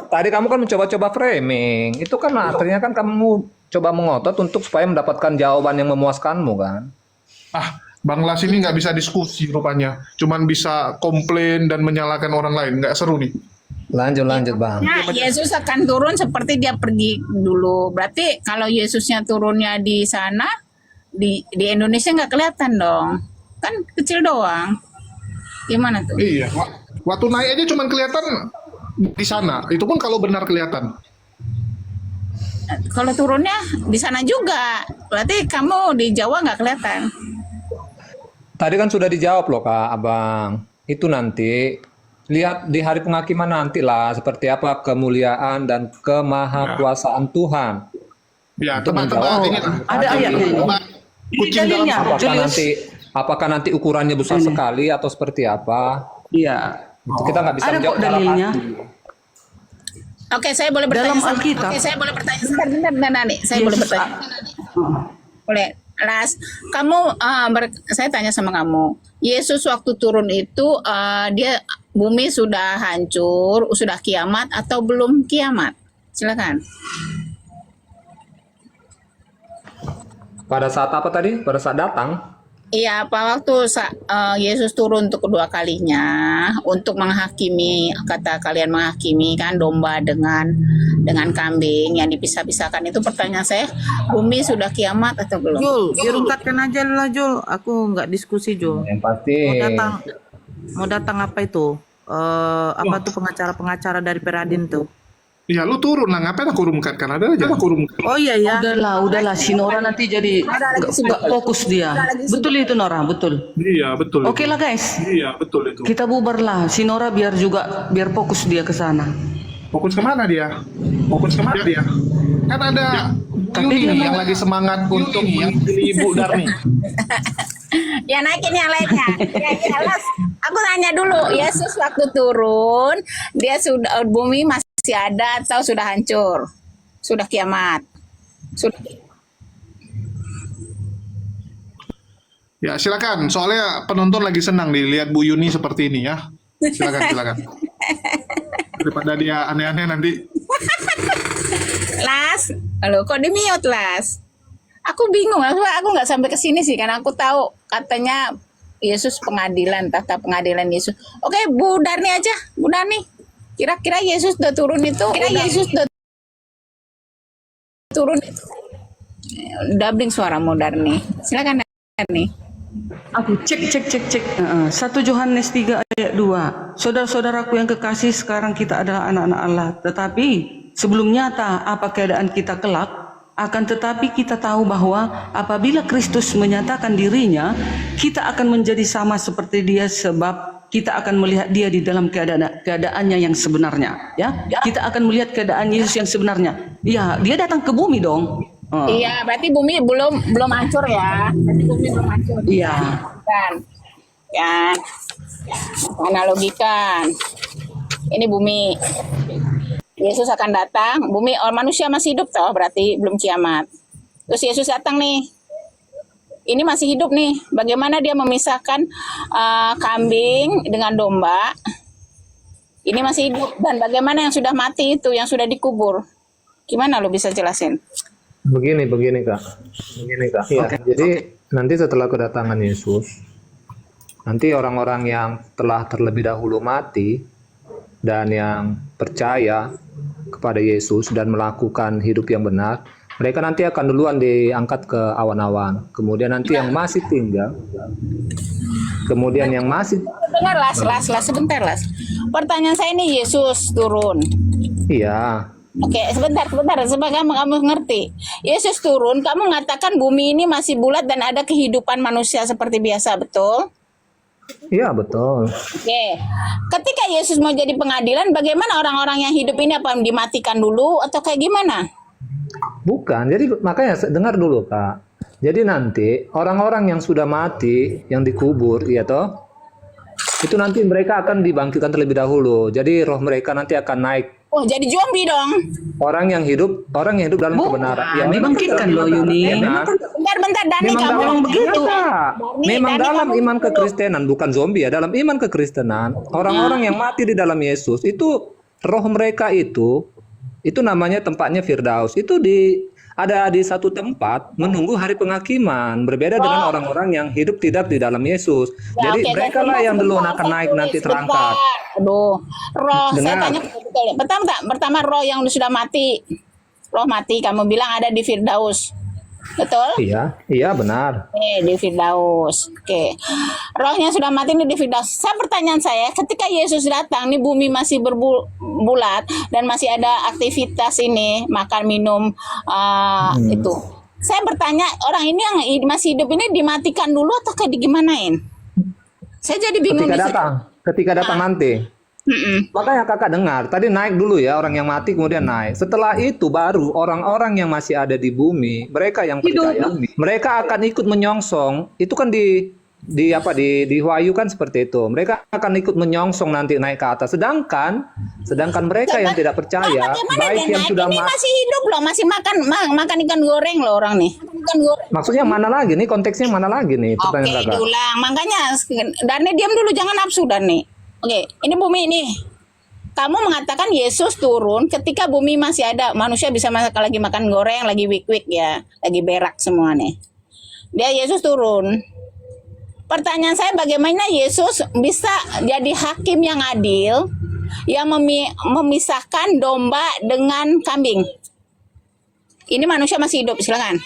Tadi kamu kan mencoba-coba framing. Itu kan artinya kan kamu coba mengotot untuk supaya mendapatkan jawaban yang memuaskanmu kan. Bang Las ini nggak bisa diskusi rupanya. Cuman bisa komplain dan menyalahkan orang lain. Nggak seru nih. Lanjut Bang. Nah, Yesus akan turun seperti dia pergi dulu. Berarti kalau Yesusnya turunnya di sana, di Indonesia nggak kelihatan dong. Kan kecil doang. Gimana tuh? Iya. Waktu naik aja cuman kelihatan di sana. Itu pun kalau benar kelihatan. Kalau turunnya di sana juga. Berarti kamu di Jawa nggak kelihatan. Tadi kan sudah dijawab loh Kak Abang. Itu nanti lihat di hari penghakiman nantilah seperti apa kemuliaan dan kemahakuasaan Tuhan. Ya, Itu tebak-tebak menjawab. ini. Ada ayatnya ini. Kucing dalam Dalilnya, Julius. Apakah nanti ukurannya besar sekali atau seperti apa? Iya. Itu kita nggak bisa Ada menjawab kok dalam dalilnya. hati. Oke, saya boleh bertanya. Dalam Alkitab. Oke, saya boleh bertanya. Bentar, Nani. Saya boleh Yesus bertanya. Boleh. Las, kamu, saya tanya sama kamu. Yesus waktu turun itu, dia bumi sudah hancur, sudah kiamat atau belum kiamat? Silakan. pada saat apa tadi? Pada saat datang. Iya, apa waktu Yesus turun untuk kedua kalinya untuk menghakimi, kata kalian menghakimi kan domba dengan kambing yang dipisah-pisahkan itu, pertanyaan saya, bumi sudah kiamat atau belum? Jul, dirungkatkan aja lah Jul. Aku nggak diskusi Jul. Yang pasti Mau datang apa itu? Apa tuh pengacara-pengacara dari Peradin tuh? Ya lu turun lah, ngapain aku rumkatkan? Ada aja aku rumkat. Oh iya ya. Udahlah, si Nora nanti jadi nggak fokus dia. Betul itu Nora, betul. Iya betul. Oke lah guys, Iya betul itu. kita bubar lah. Si Nora biar fokus dia ke sana. Fokus kemana dia? Fokus kemana dia? Kan ada Tapi Yuni yang lagi semangat untuk menjadi Ibu Darni. Ya naikin yang lainnya. Ya, Las, aku tanya dulu, Yesus waktu turun, dia sudah bumi masih ada atau sudah hancur? Sudah kiamat? Sudah. Ya silakan, soalnya penonton lagi senang nih lihat Bu Yuni seperti ini ya. Silakan. Daripada dia aneh-aneh nanti. Las, halo, kok di mute Las? Aku bingung, aku nggak sampai ke sini sih, karena aku tahu katanya Yesus pengadilan, tata pengadilan Yesus. Oke, Bu Darni aja, Bu Darni. Kira-kira Yesus udah turun itu? Dubbing suaramu Darni. Silakan Darni. Aku cek. 1 Yohanes 3 ayat 2. Saudara-saudaraku yang kekasih, sekarang kita adalah anak-anak Allah. Tetapi sebelum nyata apa keadaan kita kelak, akan tetapi kita tahu bahwa apabila Kristus menyatakan dirinya, kita akan menjadi sama seperti dia, sebab kita akan melihat dia di dalam keadaannya yang sebenarnya. Ya, kita akan melihat keadaan Yesus yang sebenarnya. Ya, dia datang ke bumi dong. Iya, berarti bumi belum hancur ya. Berarti bumi belum hancur. Iya. Kan. Analogikan. Ini bumi. Yesus akan datang, bumi orang manusia masih hidup toh, berarti belum kiamat. Terus Yesus datang nih. Ini masih hidup nih. Bagaimana dia memisahkan kambing dengan domba? Ini masih hidup, dan bagaimana yang sudah mati itu, yang sudah dikubur? Gimana lo bisa jelasin? begini Kak. Ya, jadi nanti setelah kedatangan Yesus, nanti orang-orang yang telah terlebih dahulu mati dan yang percaya kepada Yesus dan melakukan hidup yang benar, mereka nanti akan duluan diangkat ke awan-awan. Kemudian nanti yang masih tinggal, Dengar Las, sebentar Las. Pertanyaan saya ini, Yesus turun. iya, Oke, sebentar, sebagai kamu ngerti. Yesus turun, kamu mengatakan bumi ini masih bulat dan ada kehidupan manusia seperti biasa, betul? iya betul. Oke, ketika Yesus mau jadi pengadilan, bagaimana orang-orang yang hidup ini, apa dimatikan dulu atau kayak gimana? Bukan, jadi makanya dengar dulu Kak. Jadi nanti orang-orang yang sudah mati, yang dikubur, ya toh, itu nanti mereka akan dibangkitkan terlebih dahulu. Jadi roh mereka nanti akan naik. Oh, jadi zombie dong. Orang yang hidup dalam kebenaran. Ya, Dibangkitkan loh Yuni. Bentar, Dani, Memang kamu dalam begitu. Memang Dani, dalam kamu- iman kekristenan, bukan zombie ya. Dalam iman kekristenan, orang-orang yang mati di dalam Yesus itu roh mereka itu namanya tempatnya Firdaus. Itu ada di satu tempat menunggu hari penghakiman, berbeda dengan orang-orang yang hidup tidak di dalam Yesus. Ya, Jadi oke, mereka lah yang duluan akan naik nanti terangkat. Aduh, roh, saya Dengar. tanya betul. Pertama roh yang sudah mati. Roh mati, kamu bilang ada di Firdaus. Betul? Iya benar. Di Firdaus. Oke. Rohnya sudah mati ini di Firdaus. Pertanyaan saya, ketika Yesus datang, nih bumi masih berbulat dan masih ada aktivitas ini, makan, minum, itu. Saya bertanya, orang ini yang masih hidup ini dimatikan dulu atau kayak digimanain? Saya jadi bingung di situ. Ketika datang nanti. Makanya kakak dengar, tadi naik dulu ya orang yang mati kemudian naik. Setelah itu baru orang-orang yang masih ada di bumi, mereka yang percaya, mereka akan ikut menyongsong. Itu kan di Wahyu kan seperti itu. Mereka akan ikut menyongsong nanti naik ke atas. Sedangkan mereka yang tidak percaya, baik yang sudah ini mati. masih hidup loh, masih makan ikan goreng loh orang nih. Ikan goreng. Maksudnya mana lagi nih? Konteksnya mana lagi nih? Oke, Pertanyaan kakak. diulang. Makanya Darni diam dulu, jangan nafsu Darni. Oke, ini bumi ini. Kamu mengatakan Yesus turun ketika bumi masih ada manusia bisa lagi makan goreng, lagi wik-wik ya, lagi berak semua nih. Dia Yesus turun. Pertanyaan saya, bagaimana Yesus bisa jadi hakim yang adil, yang memisahkan domba dengan kambing? Ini manusia masih hidup, silakan.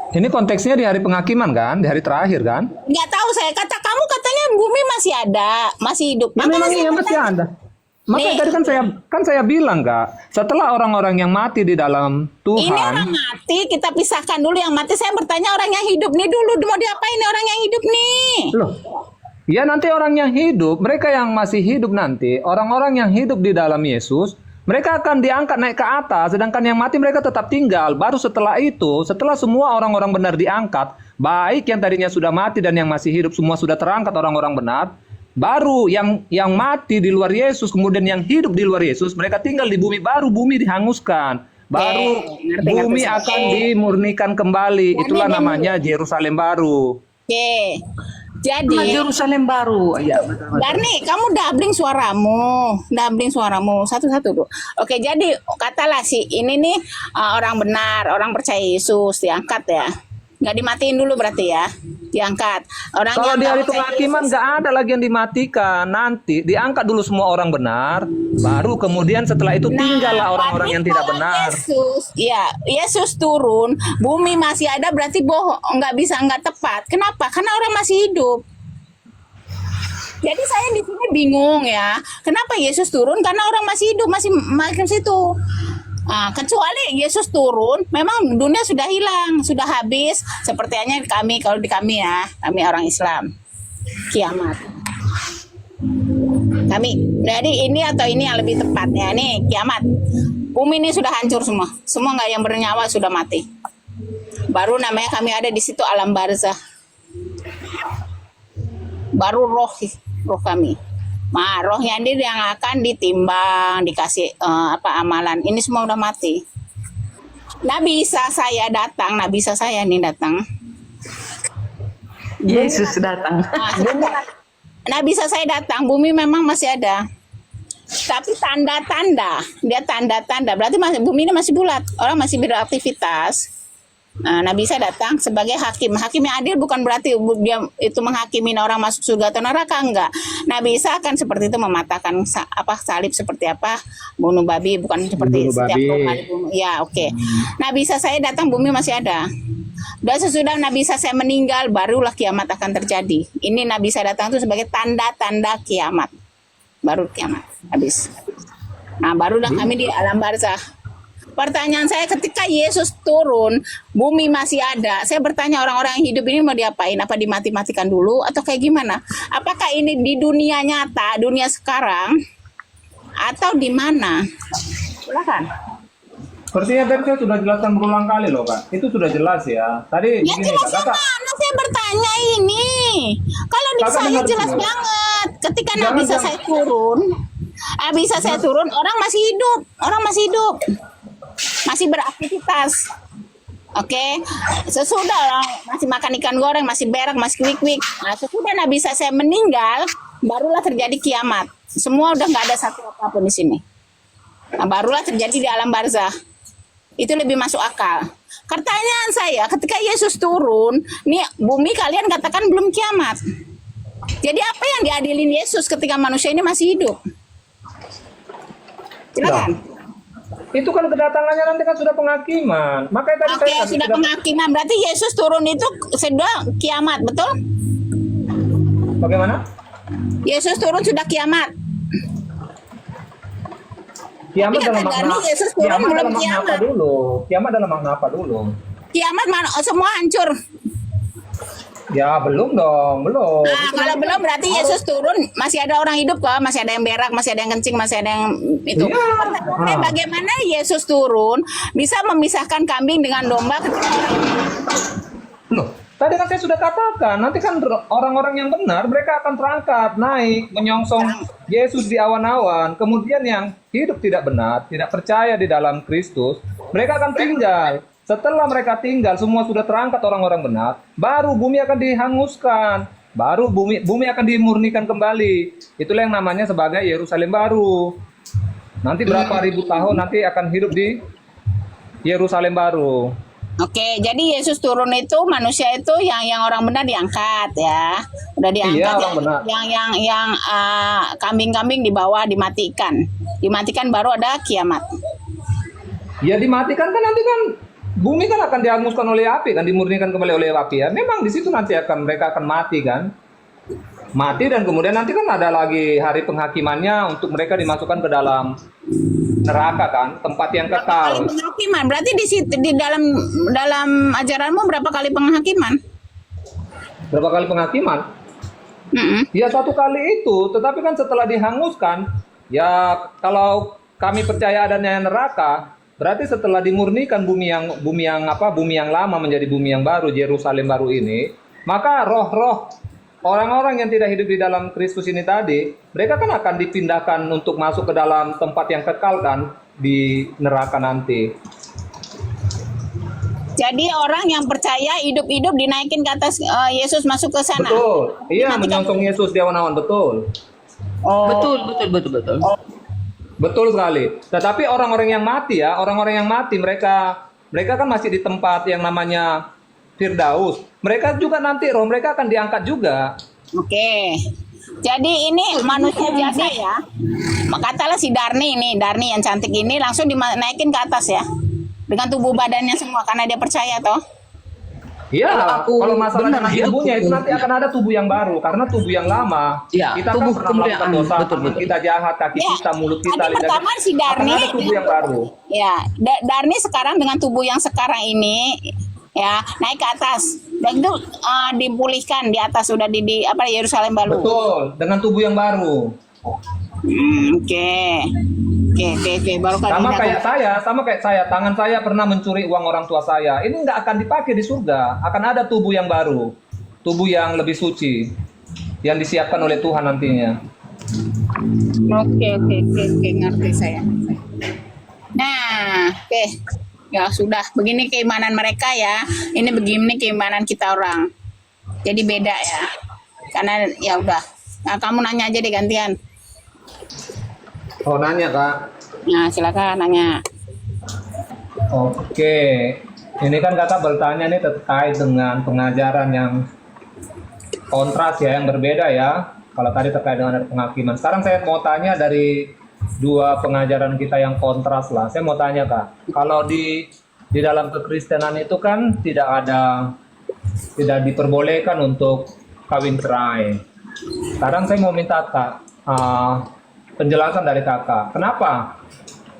Ini konteksnya di hari penghakiman kan, di hari terakhir kan? Nggak tahu saya, kamu katanya bumi masih ada, masih hidup. Ya, memang iya masih ada. Makanya tadi kan saya bilang Kak, setelah orang-orang yang mati di dalam Tuhan. Ini orang mati, kita pisahkan dulu yang mati. Saya bertanya orang yang hidup nih dulu, mau diapain nih orang yang hidup nih? Loh, ya nanti orang yang hidup, mereka yang masih hidup nanti, orang-orang yang hidup di dalam Yesus, mereka akan diangkat naik ke atas, sedangkan yang mati mereka tetap tinggal. Baru setelah itu, setelah semua orang-orang benar diangkat, baik yang tadinya sudah mati dan yang masih hidup, semua sudah terangkat orang-orang benar, baru yang mati di luar Yesus, kemudian yang hidup di luar Yesus, mereka tinggal di bumi, baru bumi dihanguskan. Baru bumi akan dimurnikan kembali. Itulah namanya Yerusalem baru. Oke. Jadi Yerusalem baru. Ya, betul. Darni, kamu doubling suaramu, satu-satu dulu. Oke, jadi katalah si ini nih orang benar, orang percaya Yesus, diangkat ya. Nggak dimatiin dulu berarti ya, diangkat. Orang Kalau yang di hari nggak percaya penghakiman Yesus- nggak ada lagi yang dimatikan. Nanti diangkat dulu semua orang benar, baru kemudian setelah itu tinggallah orang-orang yang tidak kalau benar. Yesus turun, bumi masih ada berarti bohong, nggak tepat. Kenapa? Karena orang masih hidup. Jadi saya di sini bingung ya, kenapa Yesus turun? Karena orang masih hidup, masih situ. Kecuali Yesus turun, memang dunia sudah hilang, sudah habis. Sepertinya kalau di kami ya, kami orang Islam, kiamat. Jadi ini atau ini yang lebih tepatnya, nih kiamat. Bumi ini sudah hancur semua nggak yang bernyawa sudah mati. Baru namanya kami ada di situ alam barzah. Baru roh kami. Nah, rohnya ini yang akan ditimbang, dikasih amalan. Ini semua udah mati. Nabi Isa saya datang. Yesus datang. Nabi Isa saya datang, bumi memang masih ada. Tapi tanda-tanda, dia tanda-tanda. Berarti bumi ini masih bulat, orang masih beraktivitas. Nabi Isa datang sebagai hakim. Hakim yang adil bukan berarti dia itu menghakimi orang masuk surga atau neraka, enggak. Nabi Isa akan seperti itu mematahkan salib seperti apa, bunuh babi, bukan seperti Bunuh setiap babi. rumah dibunuh. Ya, oke. Nabi Isa saya datang, bumi masih ada. Dan sesudah Nabi Isa saya meninggal, barulah kiamat akan terjadi. Ini Nabi Isa datang itu sebagai tanda-tanda kiamat. Baru kiamat habis. Barulah kami di alam barzah. Pertanyaan saya, ketika Yesus turun, bumi masih ada. Saya bertanya orang-orang yang hidup ini mau diapain? Apa dimati-matikan dulu atau kayak gimana? Apakah ini di dunia nyata, dunia sekarang, atau di mana? Silakan. Sepertinya tadi saya sudah jelaskan berulang kali loh Kak. Itu sudah jelas ya. Tadi Ya begini jelas Kak, Kakak. mana saya bertanya ini. Kalau di Kakak saya dengar jelas dulu. banget. Ketika Jangan, Nabi Isa jangan. saya turun, Nabi Isa saya turun, orang masih hidup. Masih beraktivitas. Oke. Sesudah orang masih makan ikan goreng, masih berak, masih kwik-kwik. Sesudah Nabi Isa saya meninggal, barulah terjadi kiamat. Semua udah nggak ada satu apapun di sini. Barulah terjadi di alam barzah. Itu lebih masuk akal. Pertanyaan saya, ketika Yesus turun, nih bumi kalian katakan belum kiamat. Jadi apa yang diadilin Yesus ketika manusia ini masih hidup? Silakan. Itu kan kedatangannya nanti kan sudah penghakiman. Makanya tadi Oke, saya sudah penghakiman. Berarti Yesus turun itu sudah kiamat, betul? Bagaimana? Yesus turun sudah kiamat. Kiamat Tapi dalam kata makna Dani, Yesus turun kiamat belum dalam makna apa kiamat. dulu? Kiamat dalam makna apa dulu? Kiamat semua hancur. Ya belum dong, belum. Nah, kalau belum berarti Yesus turun masih ada orang hidup kok, masih ada yang berak, masih ada yang kencing, masih ada yang itu. Iya. Pertanyaannya, bagaimana Yesus turun bisa memisahkan kambing dengan domba ketika Loh, tadi kan saya sudah katakan, nanti kan orang-orang yang benar mereka akan terangkat, naik, menyongsong Yesus di awan-awan. Kemudian yang hidup tidak benar, tidak percaya di dalam Kristus, mereka akan tinggal. Setelah mereka tinggal, semua sudah terangkat orang-orang benar, baru bumi akan dihanguskan. Baru bumi akan dimurnikan kembali. Itulah yang namanya sebagai Yerusalem baru. Nanti berapa ribu tahun nanti akan hidup di Yerusalem baru. Oke, jadi Yesus turun itu manusia itu yang orang benar diangkat ya, udah diangkat. Iya, orang benar. Yang kambing-kambing dibawa dimatikan baru ada kiamat. Ya dimatikan kan nanti kan bumi kan akan dihanguskan oleh api kan, dimurnikan kembali oleh api ya. Memang di situ nanti mereka akan mati kan. Mati dan kemudian nanti kan ada lagi hari penghakimannya untuk mereka dimasukkan ke dalam neraka kan, tempat yang Berapa kekal. kali penghakiman? Berarti di situ di dalam ajaranmu berapa kali penghakiman? Berapa kali penghakiman? Mm-mm. Ya 1 kali itu, tetapi kan setelah dihanguskan, ya kalau kami percaya adanya neraka, berarti setelah dimurnikan bumi yang lama menjadi bumi yang baru, Yerusalem baru ini, maka roh-roh orang-orang yang tidak hidup di dalam Kristus ini tadi, mereka kan akan dipindahkan untuk masuk ke dalam tempat yang kekal kan di neraka nanti. Jadi orang yang percaya hidup-hidup dinaikin ke atas, Yesus masuk ke sana. Betul, iya Nanti menyongsong Yesus di awan-awan, betul. Oh. Betul. Betul sekali. Tetapi orang-orang yang mati mereka kan masih di tempat yang namanya Firdaus. Mereka juga nanti roh mereka akan diangkat juga. Oke. Jadi ini manusia biasa ya. Katalah si Darni yang cantik ini langsung dinaikin ke atas ya. Dengan tubuh badannya semua karena dia percaya toh. Iya, kalau masalah benar, dengan tubuhnya itu nanti akan ada tubuh yang baru karena tubuh yang lama Ya, kita kan tubuh pernah melakukan kemuliaan. dosa, Betul. kita jahat, kaki Ya, kita, mulut kita, tadi lidah pertama kita. si Darni Akan ada tubuh yang baru. Ya, Darni sekarang dengan tubuh yang sekarang ini ya naik ke atas dan itu dipulihkan di atas sudah di Yerusalem baru. Betul, dengan tubuh yang baru. Oke. Baru kali Sama ini kayak saya, tangan saya pernah mencuri uang orang tua saya. Ini nggak akan dipakai di surga, akan ada tubuh yang baru, tubuh yang lebih suci, yang disiapkan oleh Tuhan nantinya. Oke, ngerti saya. Nah, oke. Ya sudah, begini keimanan mereka ya. Ini begini keimanan kita orang. Jadi beda ya. Karena ya udah. Nah, kamu nanya aja deh gantian. Oh nanya Kak. Nah, silakan nanya. Oke, ini kan Kakak bertanya nih terkait dengan pengajaran yang kontras ya, yang berbeda ya. Kalau tadi terkait dengan penghakiman. Sekarang saya mau tanya dari dua pengajaran kita yang kontras lah. Saya mau tanya Kak, kalau di dalam kekristenan itu kan tidak diperbolehkan untuk kawin cerai. Sekarang saya mau minta Kak penjelasan dari Kakak. Kenapa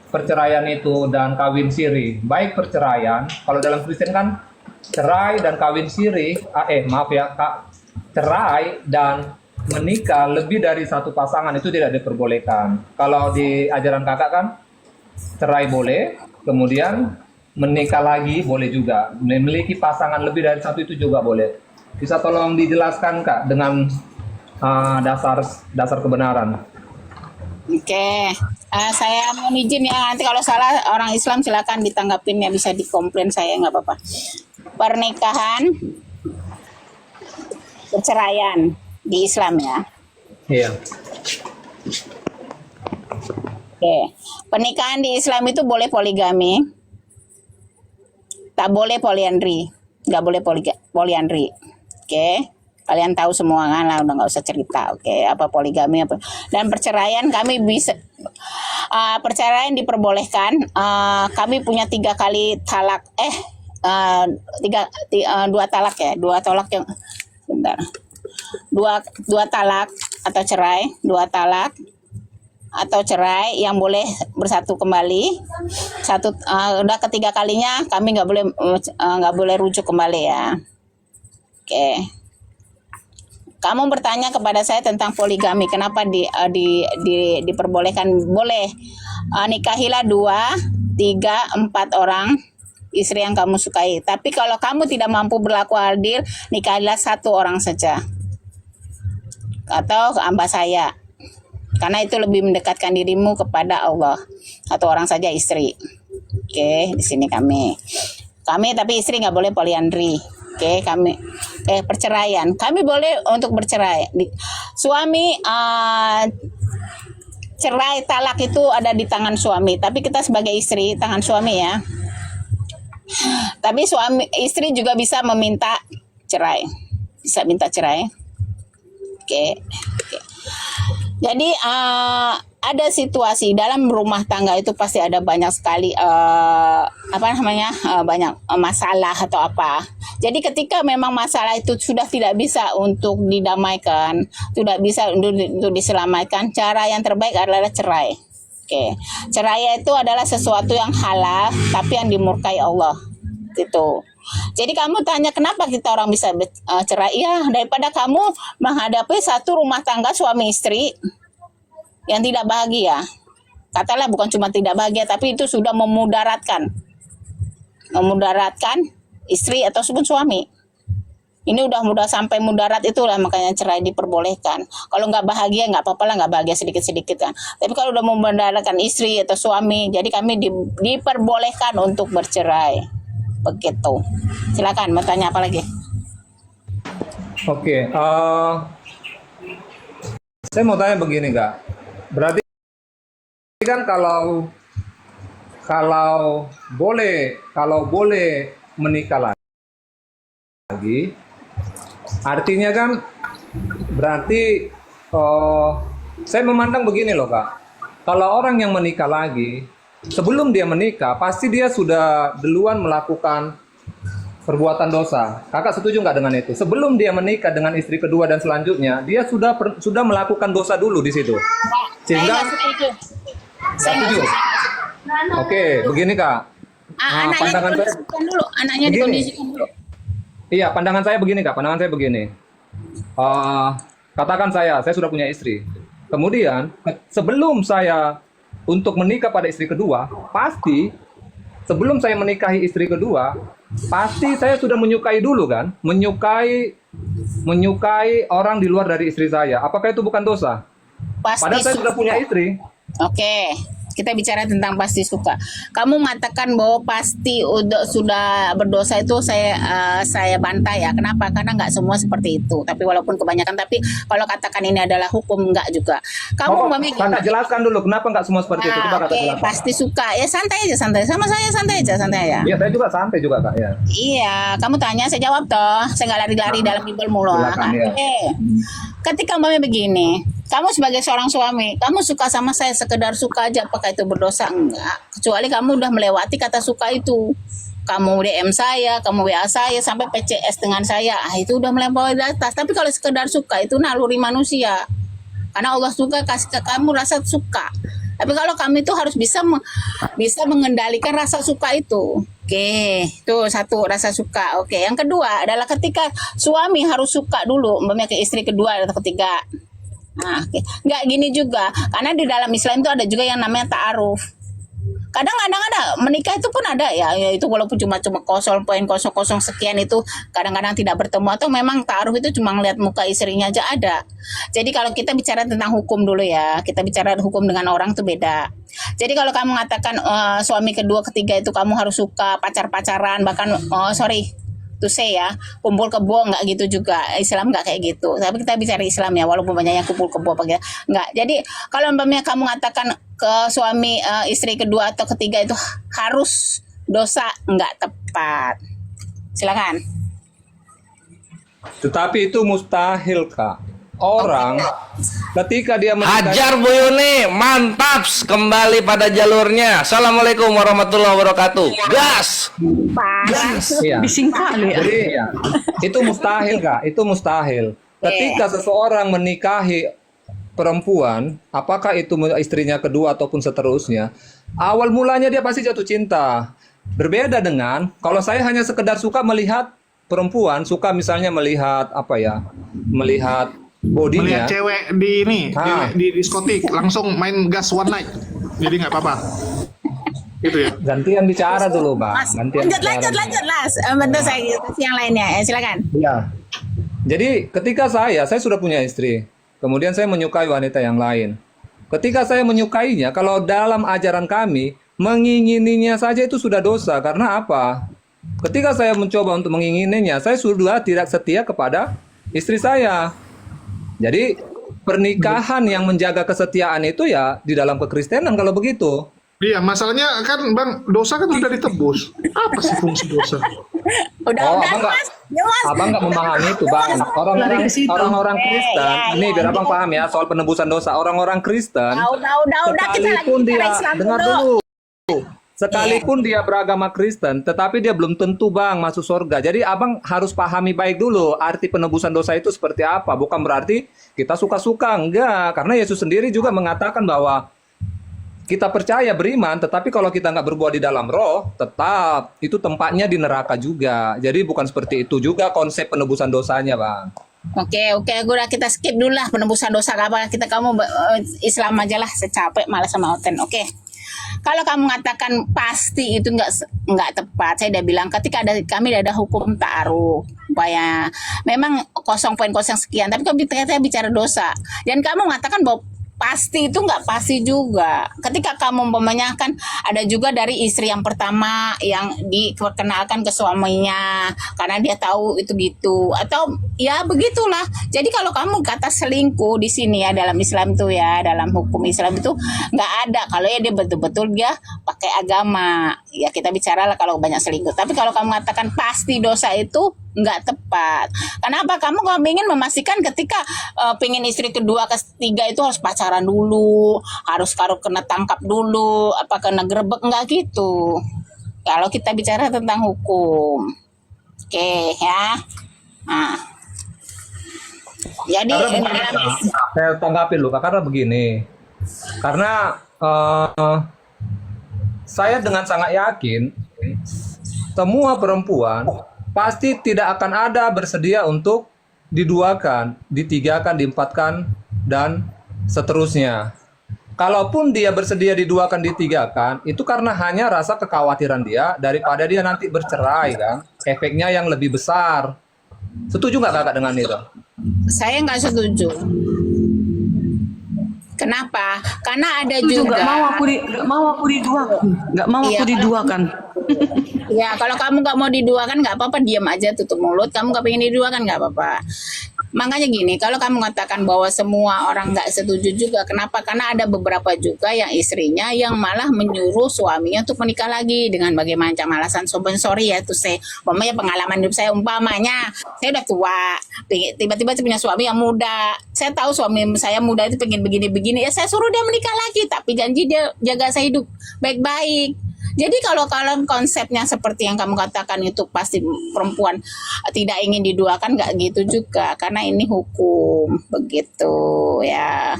perceraian itu dan kawin siri? Baik perceraian, kalau dalam Kristen kan cerai dan kawin siri, maaf ya Kak, cerai dan menikah lebih dari satu pasangan itu tidak diperbolehkan. Kalau di ajaran Kakak kan cerai boleh, kemudian menikah lagi boleh juga. Memiliki pasangan lebih dari satu itu juga boleh. Bisa tolong dijelaskan Kak dengan dasar kebenaran. Oke. Saya mau izin ya. Nanti kalau salah orang Islam silakan ditanggapin ya, bisa dikomplain saya nggak apa-apa. Pernikahan, perceraian di Islam ya. Iya. Oke. Pernikahan di Islam itu boleh poligami, tak boleh poliandri, nggak boleh poliandri. Oke. Kalian tahu semua kan lah, udah nggak usah cerita. Oke, apa poligami apa. Dan perceraian kami bisa perceraian diperbolehkan. Kami punya 3 kali talak. 2 talak ya, 2 talak yang bentar. 2 talak atau cerai, 2 talak atau cerai yang boleh bersatu kembali. Udah ketiga kalinya kami nggak boleh rujuk kembali ya. Oke. Kamu bertanya kepada saya tentang poligami, kenapa diperbolehkan? Boleh, nikahilah 2, 3, 4 orang istri yang kamu sukai. Tapi kalau kamu tidak mampu berlaku adil, nikahilah 1 orang saja, atau hamba saya, karena itu lebih mendekatkan dirimu kepada Allah. 1 orang saja istri. Oke, di sini kami tapi istri nggak boleh poliandri. Oke, perceraian. Kami boleh untuk bercerai. Suami cerai talak itu ada di tangan suami, tapi kita sebagai istri tangan suami ya. Tapi istri juga bisa meminta cerai. Bisa minta cerai. Oke. Oke. Jadi ada situasi dalam rumah tangga itu pasti ada banyak sekali banyak masalah atau apa. Jadi ketika memang masalah itu sudah tidak bisa untuk didamaikan, tidak bisa untuk diselamatkan, cara yang terbaik adalah cerai. Oke. Cerai itu adalah sesuatu yang halal tapi yang dimurkai Allah. Gitu. Jadi kamu tanya kenapa kita orang bisa cerai? Ya, daripada kamu menghadapi satu rumah tangga suami istri yang tidak bahagia. Katalah bukan cuma tidak bahagia, tapi itu sudah memudaratkan istri ataupun suami. Ini udah sampai mudarat itulah makanya cerai diperbolehkan. Kalau nggak bahagia nggak apa-apa lah, nggak bahagia sedikit-sedikit kan. Tapi kalau udah memudaratkan istri atau suami, jadi kami diperbolehkan untuk bercerai. Begitu. Silakan mau tanya apa lagi? Oke, saya mau tanya begini Kak. Berarti kan kalau boleh menikah lagi, artinya kan berarti saya memandang begini loh Kak. Kalau orang yang menikah lagi, sebelum dia menikah, pasti dia sudah duluan melakukan perbuatan dosa. Kakak setuju nggak dengan itu? Sebelum dia menikah dengan istri kedua dan selanjutnya, dia sudah melakukan dosa dulu di situ. Sehingga Saya nggak setuju. Oke, begini Kak. Anaknya Pandangan saya dikondisikan dulu. Anaknya begini. dikondisikan dulu. Iya, pandangan saya begini Kak. Pandangan saya begini. Katakan saya sudah punya istri. Kemudian sebelum saya untuk menikah pada istri kedua, pasti sebelum saya menikahi istri kedua, pasti saya sudah menyukai dulu kan? Menyukai orang di luar dari istri saya. Apakah itu bukan dosa? Pasti Padahal saya sudah suka. punya istri. Oke, kita bicara tentang pasti suka. Kamu mengatakan bahwa pasti sudah berdosa itu saya bantah ya. Kenapa? Karena nggak semua seperti itu. Tapi walaupun kebanyakan, tapi kalau katakan ini adalah hukum nggak juga. Kamu Kakak jelaskan dulu kenapa nggak semua seperti itu. Coba Kakak Oke, jelaskan. pasti suka. Ya santai aja, santai. Sama saya santai aja ya. Iya, saya juga santai juga Kak ya. Iya, kamu tanya, saya jawab toh. Saya nggak lari-lari dalam Bible mulu. Silakan, ya. Oke. Ketika umpamanya begini, kamu sebagai seorang suami, kamu suka sama saya sekedar suka aja, apakah itu berdosa? Enggak. Kecuali kamu udah melewati kata suka itu. Kamu DM saya, kamu WA saya, sampai PCS dengan saya. Itu udah melampaui batas. Tapi kalau sekedar suka, itu naluri manusia. Karena Allah suka kasih ke kamu rasa suka. Tapi kalau kami itu harus bisa mengendalikan rasa suka itu. Oke, itu satu, rasa suka. Oke, yang kedua adalah ketika suami harus suka dulu, umpamanya ke istri kedua atau ketiga. Nah, oke. Nggak gini juga, karena di dalam Islam itu ada juga yang namanya ta'aruf. Kadang-kadang ada menikah itu pun ada ya itu walaupun cuma 0,00 sekian itu kadang-kadang tidak bertemu atau memang ta'aruf itu cuma ngeliat muka istrinya aja ada. Jadi kalau kita bicara tentang hukum dulu ya, kita bicara hukum dengan orang itu beda. Jadi kalau kamu mengatakan suami kedua ketiga itu kamu harus suka pacar-pacaran bahkan to say ya, kumpul kebo nggak gitu juga. Islam nggak kayak gitu. Tapi kita bicara Islam ya, walaupun banyak yang kumpul kebo apa gitu. Nggak. Jadi kalau umpamanya kamu mengatakan ke suami istri kedua atau ketiga itu harus dosa, nggak tepat. Silakan. Tetapi itu mustahil Kak. Orang ketika dia menikahi Hajar Bu Yuni, mantap, kembali pada jalurnya. Assalamualaikum warahmatullahi wabarakatuh. Gas. Iya. Bising kali ya. Jadi ya, itu mustahil Kak, itu mustahil. Ketika seseorang menikahi perempuan, apakah itu istrinya kedua ataupun seterusnya, awal mulanya dia pasti jatuh cinta. Berbeda dengan kalau saya hanya sekedar suka melihat perempuan, suka misalnya melihat melihat bodinya. Melihat cewek di ini di diskotik langsung main gas one night, jadi nggak apa-apa gitu ya. Gantian bicara dulu Bang. Mas, Gantian bicara. lanjut Las. Bentar saya yang lainnya. Silakan. Iya. Jadi ketika saya sudah punya istri, kemudian saya menyukai wanita yang lain. Ketika saya menyukainya, kalau dalam ajaran kami, mengingininya saja itu sudah dosa. Karena apa? Ketika saya mencoba untuk mengingininya, saya sudah tidak setia kepada istri saya. Jadi pernikahan yang menjaga kesetiaan itu ya di dalam kekristenan kalau begitu. Iya, masalahnya kan Bang, dosa kan sudah ditebus. Apa sih fungsi dosa? Udah, Abang nggak, Mas. Ya, Mas. abang nggak memahami itu, Bang. Orang-orang Kristen, ini biar abang paham ya soal penebusan dosa. Orang-orang Kristen, Udah, kita lagi sekalipun bicara dia, Islam dengar dulu. dulu, sekalipun dia beragama Kristen, tetapi dia belum tentu, Bang, masuk surga. Jadi abang harus pahami baik dulu arti penebusan dosa itu seperti apa. Bukan berarti kita suka-suka, enggak. Karena Yesus sendiri juga mengatakan bahwa kita percaya beriman, tetapi kalau kita nggak berbuat di dalam roh, tetap itu tempatnya di neraka juga. Jadi bukan seperti itu juga konsep penebusan dosanya, Bang. Oke, udah kita skip dulu lah penebusan dosa apa kamu Islam aja lah, secapek malas sama Oten. Oke. Kalau kamu mengatakan pasti itu nggak tepat, saya udah bilang ketika kami ada hukum ta'aruf, supaya memang 0,0 sekian, tapi kalau kita bicara dosa dan kamu mengatakan bahwa pasti itu nggak pasti juga. Ketika kamu memenyakan ada juga dari istri yang pertama yang diperkenalkan ke suaminya karena dia tahu itu gitu atau ya begitulah. Jadi kalau kamu kata selingkuh di sini ya dalam Islam tuh ya dalam hukum Islam itu nggak ada. Kalau ya dia betul-betul dia pakai agama ya kita bicara lah kalau banyak selingkuh. Tapi kalau kamu mengatakan pasti dosa itu nggak tepat. Kenapa? Kamu nggak ingin memastikan ketika pengen istri kedua, ketiga itu harus pacaran dulu, harus kena tangkap dulu, apa kena grebek, nggak gitu. Kalau kita bicara tentang hukum, oke ya. Nah, jadi Saya tanggapi lu, Kak, karena begini. Karena saya dengan sangat yakin semua perempuan pasti tidak akan ada bersedia untuk diduakan, ditigakan, diempatkan, dan seterusnya. Kalaupun dia bersedia diduakan, ditigakan, itu karena hanya rasa kekhawatiran dia daripada dia nanti bercerai kan. Efeknya yang lebih besar. Setuju nggak Kakak dengan itu? saya nggak setuju. Kenapa? Karena ada Setuju, juga. nggak mau aku diduakan, nggak mau Iya, aku diduakan. Ya, kalau kamu nggak mau diduakan nggak apa-apa, diam aja tutup mulut. Kamu nggak pengen diduakan nggak apa-apa. Makanya gini, kalau kamu mengatakan bahwa semua orang nggak setuju juga, kenapa? Karena ada beberapa juga yang istrinya yang malah menyuruh suaminya untuk menikah lagi dengan berbagai macam alasan. Sorry ya, tuh saya, umpamanya pengalaman hidup saya, umpamanya saya udah tua, tiba-tiba saya punya suami yang muda. Saya tahu suami saya muda itu pengen begini-begini, ya saya suruh dia menikah lagi, tapi janji dia jaga saya hidup baik-baik. Jadi kalau konsepnya seperti yang kamu katakan itu pasti perempuan tidak ingin diduakan, nggak gitu juga karena ini hukum begitu ya.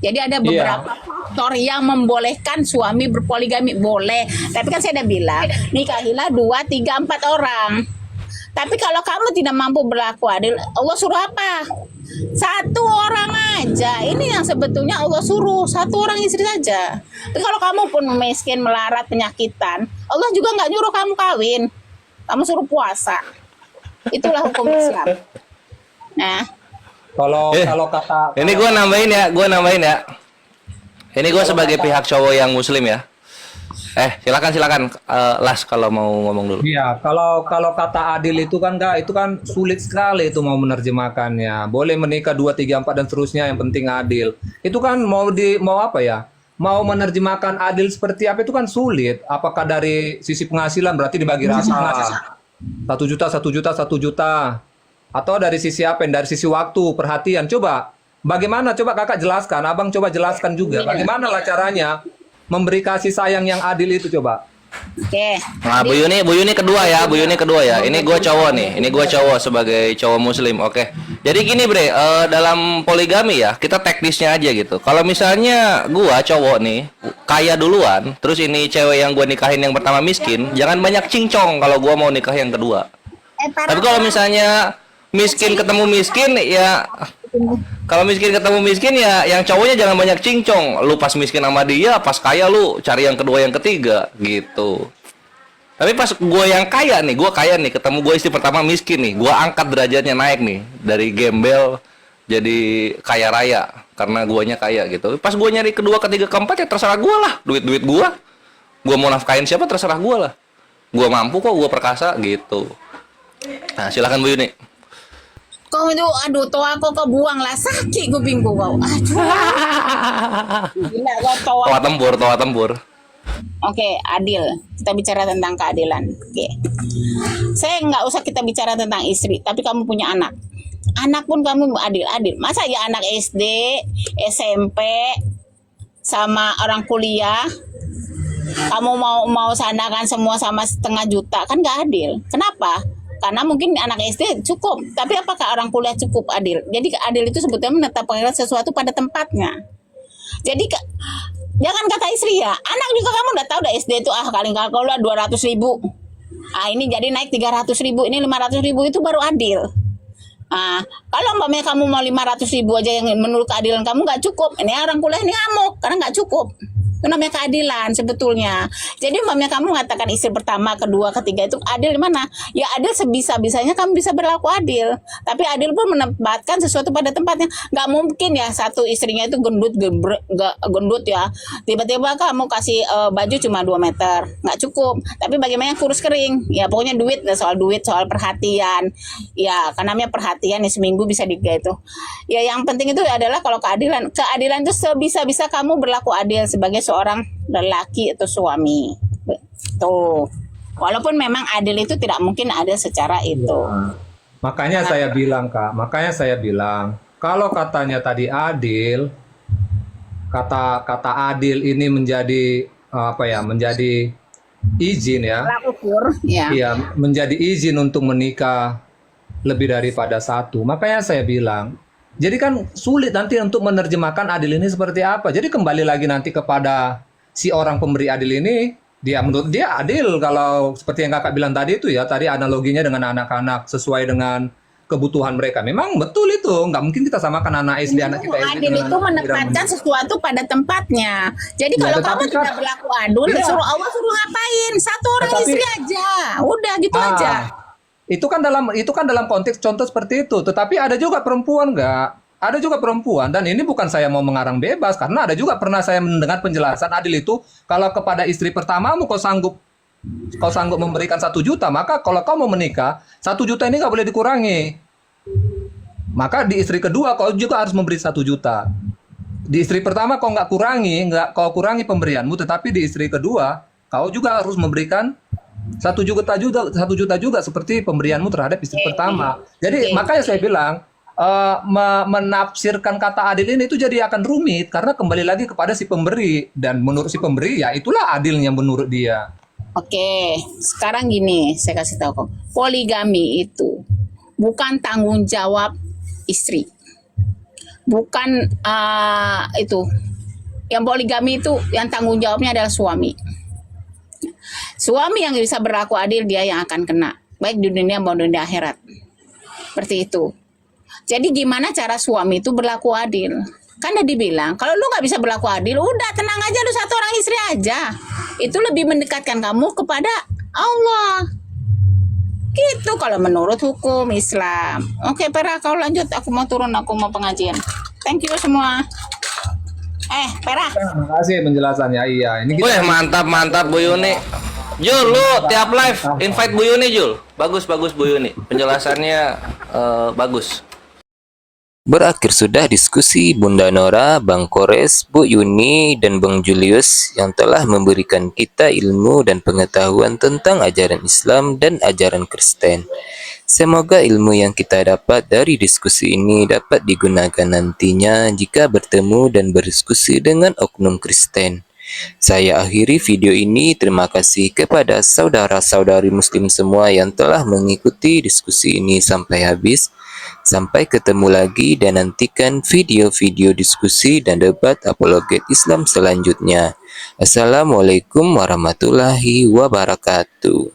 Jadi ada beberapa faktor yang membolehkan suami berpoligami boleh, tapi kan saya udah bilang nikahilah 2, 3, 4 orang. Tapi kalau kamu tidak mampu berlaku adil, Allah suruh apa? 1 orang aja. Ini yang sebetulnya Allah suruh 1 orang istri saja. Tapi kalau kamu pun miskin, melarat, penyakitan, Allah juga nggak nyuruh kamu kawin. Kamu suruh puasa. Itulah hukum Islam. Nah, Kalau kata Ini gue nambahin ya. Ini gue sebagai pihak cowok yang muslim ya. Silakan Las kalau mau ngomong dulu. iya, kalau kata adil itu kan Kak, itu kan sulit sekali itu mau menerjemahkannya. Boleh menikah 2, 3, 4 dan seterusnya, yang penting adil. Itu kan mau apa ya? Mau menerjemahkan adil seperti apa itu kan sulit. Apakah dari sisi penghasilan berarti dibagi rata 1 juta, 1 juta, 1 juta. Atau dari sisi apa? Dari sisi waktu, perhatian. Coba bagaimana? Coba Kakak jelaskan, Abang coba jelaskan juga. Bagaimana lah caranya memberi kasih sayang yang adil itu coba. oke. Nah, Bu Yuni kedua ya. Ini gue cowok sebagai cowok muslim. Oke. Jadi gini Bre, dalam poligami ya, kita teknisnya aja gitu. Kalau misalnya gua cowok nih kaya duluan, terus ini cewek yang gua nikahin yang pertama miskin, jangan banyak cincong kalau gua mau nikah yang kedua. Tapi kalau misalnya miskin ketemu miskin ya, kalau miskin ketemu miskin ya, yang cowoknya jangan banyak cincong. Lu pas miskin sama dia, pas kaya lu cari yang kedua, yang ketiga gitu. Tapi pas gue yang kaya nih, ketemu gue istri pertama miskin nih, gue angkat derajatnya naik nih dari gembel jadi kaya raya karena guanya kaya gitu. Pas gue nyari kedua, ketiga, keempat ya terserah gue lah, duit gue mau nafkain siapa terserah gue lah. Gue mampu kok, gue perkasa gitu. Nah silakan Bu Yuni. Kau itu, aduh, toa kau buang lah, sakit kupingku kau. Aduh. Gila kau toa. Toa tempur. Oke, adil. Kita bicara tentang keadilan. Oke. Saya nggak usah kita bicara tentang istri, tapi kamu punya anak. Anak pun kamu adil-adil. Masa ya anak SD, SMP, sama orang kuliah, kamu mau sanakan semua sama 1,5 juta, kan nggak adil. Kenapa? Karena mungkin anak SD cukup, tapi apakah orang kuliah cukup adil? Jadi adil itu sebetulnya menetapkan sesuatu pada tempatnya. Jadi jangan kata istri ya, anak juga kamu udah tahu udah SD itu kali kalkula 200.000. Ini jadi naik 300.000, ini 500.000, itu baru adil. Kalau umpamanya kamu mau 500.000 aja yang menurut keadilan kamu nggak cukup, ini orang kuliah ini ngamuk karena nggak cukup. Itu namanya keadilan sebetulnya. Jadi umpamanya kamu mengatakan istri pertama, kedua, ketiga itu adil di mana? Ya adil sebisa-bisanya kamu bisa berlaku adil. Tapi adil pun menempatkan sesuatu pada tempatnya. Nggak mungkin ya satu istrinya itu gendut ya. Tiba-tiba kamu kasih baju cuma 2 meter. Nggak cukup. Tapi bagaimana kurus kering? Ya pokoknya duit, soal perhatian. Ya kan namanya perhatian ya, seminggu bisa itu. Ya yang penting itu adalah kalau keadilan itu sebisa-bisa kamu berlaku adil sebagai seorang lelaki atau suami. Tuh. Walaupun memang adil itu tidak mungkin adil secara itu. Makanya saya bilang, Kak, kalau katanya tadi adil, kata adil ini menjadi menjadi izin ya. Ukur, ya. Iya, menjadi izin untuk menikah lebih daripada satu. Makanya saya bilang, jadi kan sulit nanti untuk menerjemahkan adil ini seperti apa. Jadi kembali lagi nanti kepada si orang pemberi adil ini, menurut dia adil kalau seperti yang Kakak bilang tadi itu ya, tadi analoginya dengan anak-anak sesuai dengan kebutuhan mereka. Memang betul itu, nggak mungkin kita samakan anak SD, anak kita SD. Adil itu menempatkan sesuatu pada tempatnya. Jadi kalau kamu tidak berlaku adil, suruh Allah suruh ngapain? Satu orang istri aja, udah gitu aja. Itu kan dalam konteks contoh seperti itu. Tetapi ada juga perempuan ada juga perempuan, dan ini bukan saya mau mengarang bebas, karena ada juga pernah saya mendengar penjelasan adil itu kalau kepada istri pertamamu kau sanggup memberikan 1 juta, maka kalau kau mau menikah 1 juta ini nggak boleh dikurangi. Maka di istri kedua kau juga harus memberi 1 juta. Di istri pertama kau kau kurangi pemberianmu, tetapi di istri kedua kau juga harus memberikan 1 juta juga seperti pemberianmu terhadap istri pertama. Jadi makanya saya bilang menafsirkan kata adil ini itu jadi akan rumit karena kembali lagi kepada si pemberi, dan menurut si pemberi ya itulah adilnya menurut dia. Oke, sekarang gini saya kasih tahu, poligami itu bukan tanggung jawab istri, bukan itu. Yang poligami itu yang tanggung jawabnya adalah suami. Suami yang bisa berlaku adil, dia yang akan kena, baik di dunia maupun di akhirat. Seperti itu. Jadi gimana cara suami itu berlaku adil? Kan udah dibilang, kalau lu nggak bisa berlaku adil, udah tenang aja, lu satu orang istri aja. Itu lebih mendekatkan kamu kepada Allah. Gitu kalau menurut hukum Islam. Oke, Pera, kau lanjut. Aku mau turun, aku mau pengajian. Thank you semua. Pera. Terima kasih penjelasannya. Iya, ini Wih, mantap Bu Yuni. Jul, lu tiap live invite Bu Yuni, Jul. Bagus Bu Yuni. Penjelasannya bagus. Berakhir sudah diskusi Bunda Nora, Bang Kores, Bu Yuni, dan Bang Julius yang telah memberikan kita ilmu dan pengetahuan tentang ajaran Islam dan ajaran Kristen. Semoga ilmu yang kita dapat dari diskusi ini dapat digunakan nantinya jika bertemu dan berdiskusi dengan oknum Kristen. Saya akhiri video ini. Terima kasih kepada saudara-saudari muslim semua yang telah mengikuti diskusi ini sampai habis. Sampai ketemu lagi dan nantikan video-video diskusi dan debat apologet Islam selanjutnya. Assalamualaikum warahmatullahi wabarakatuh.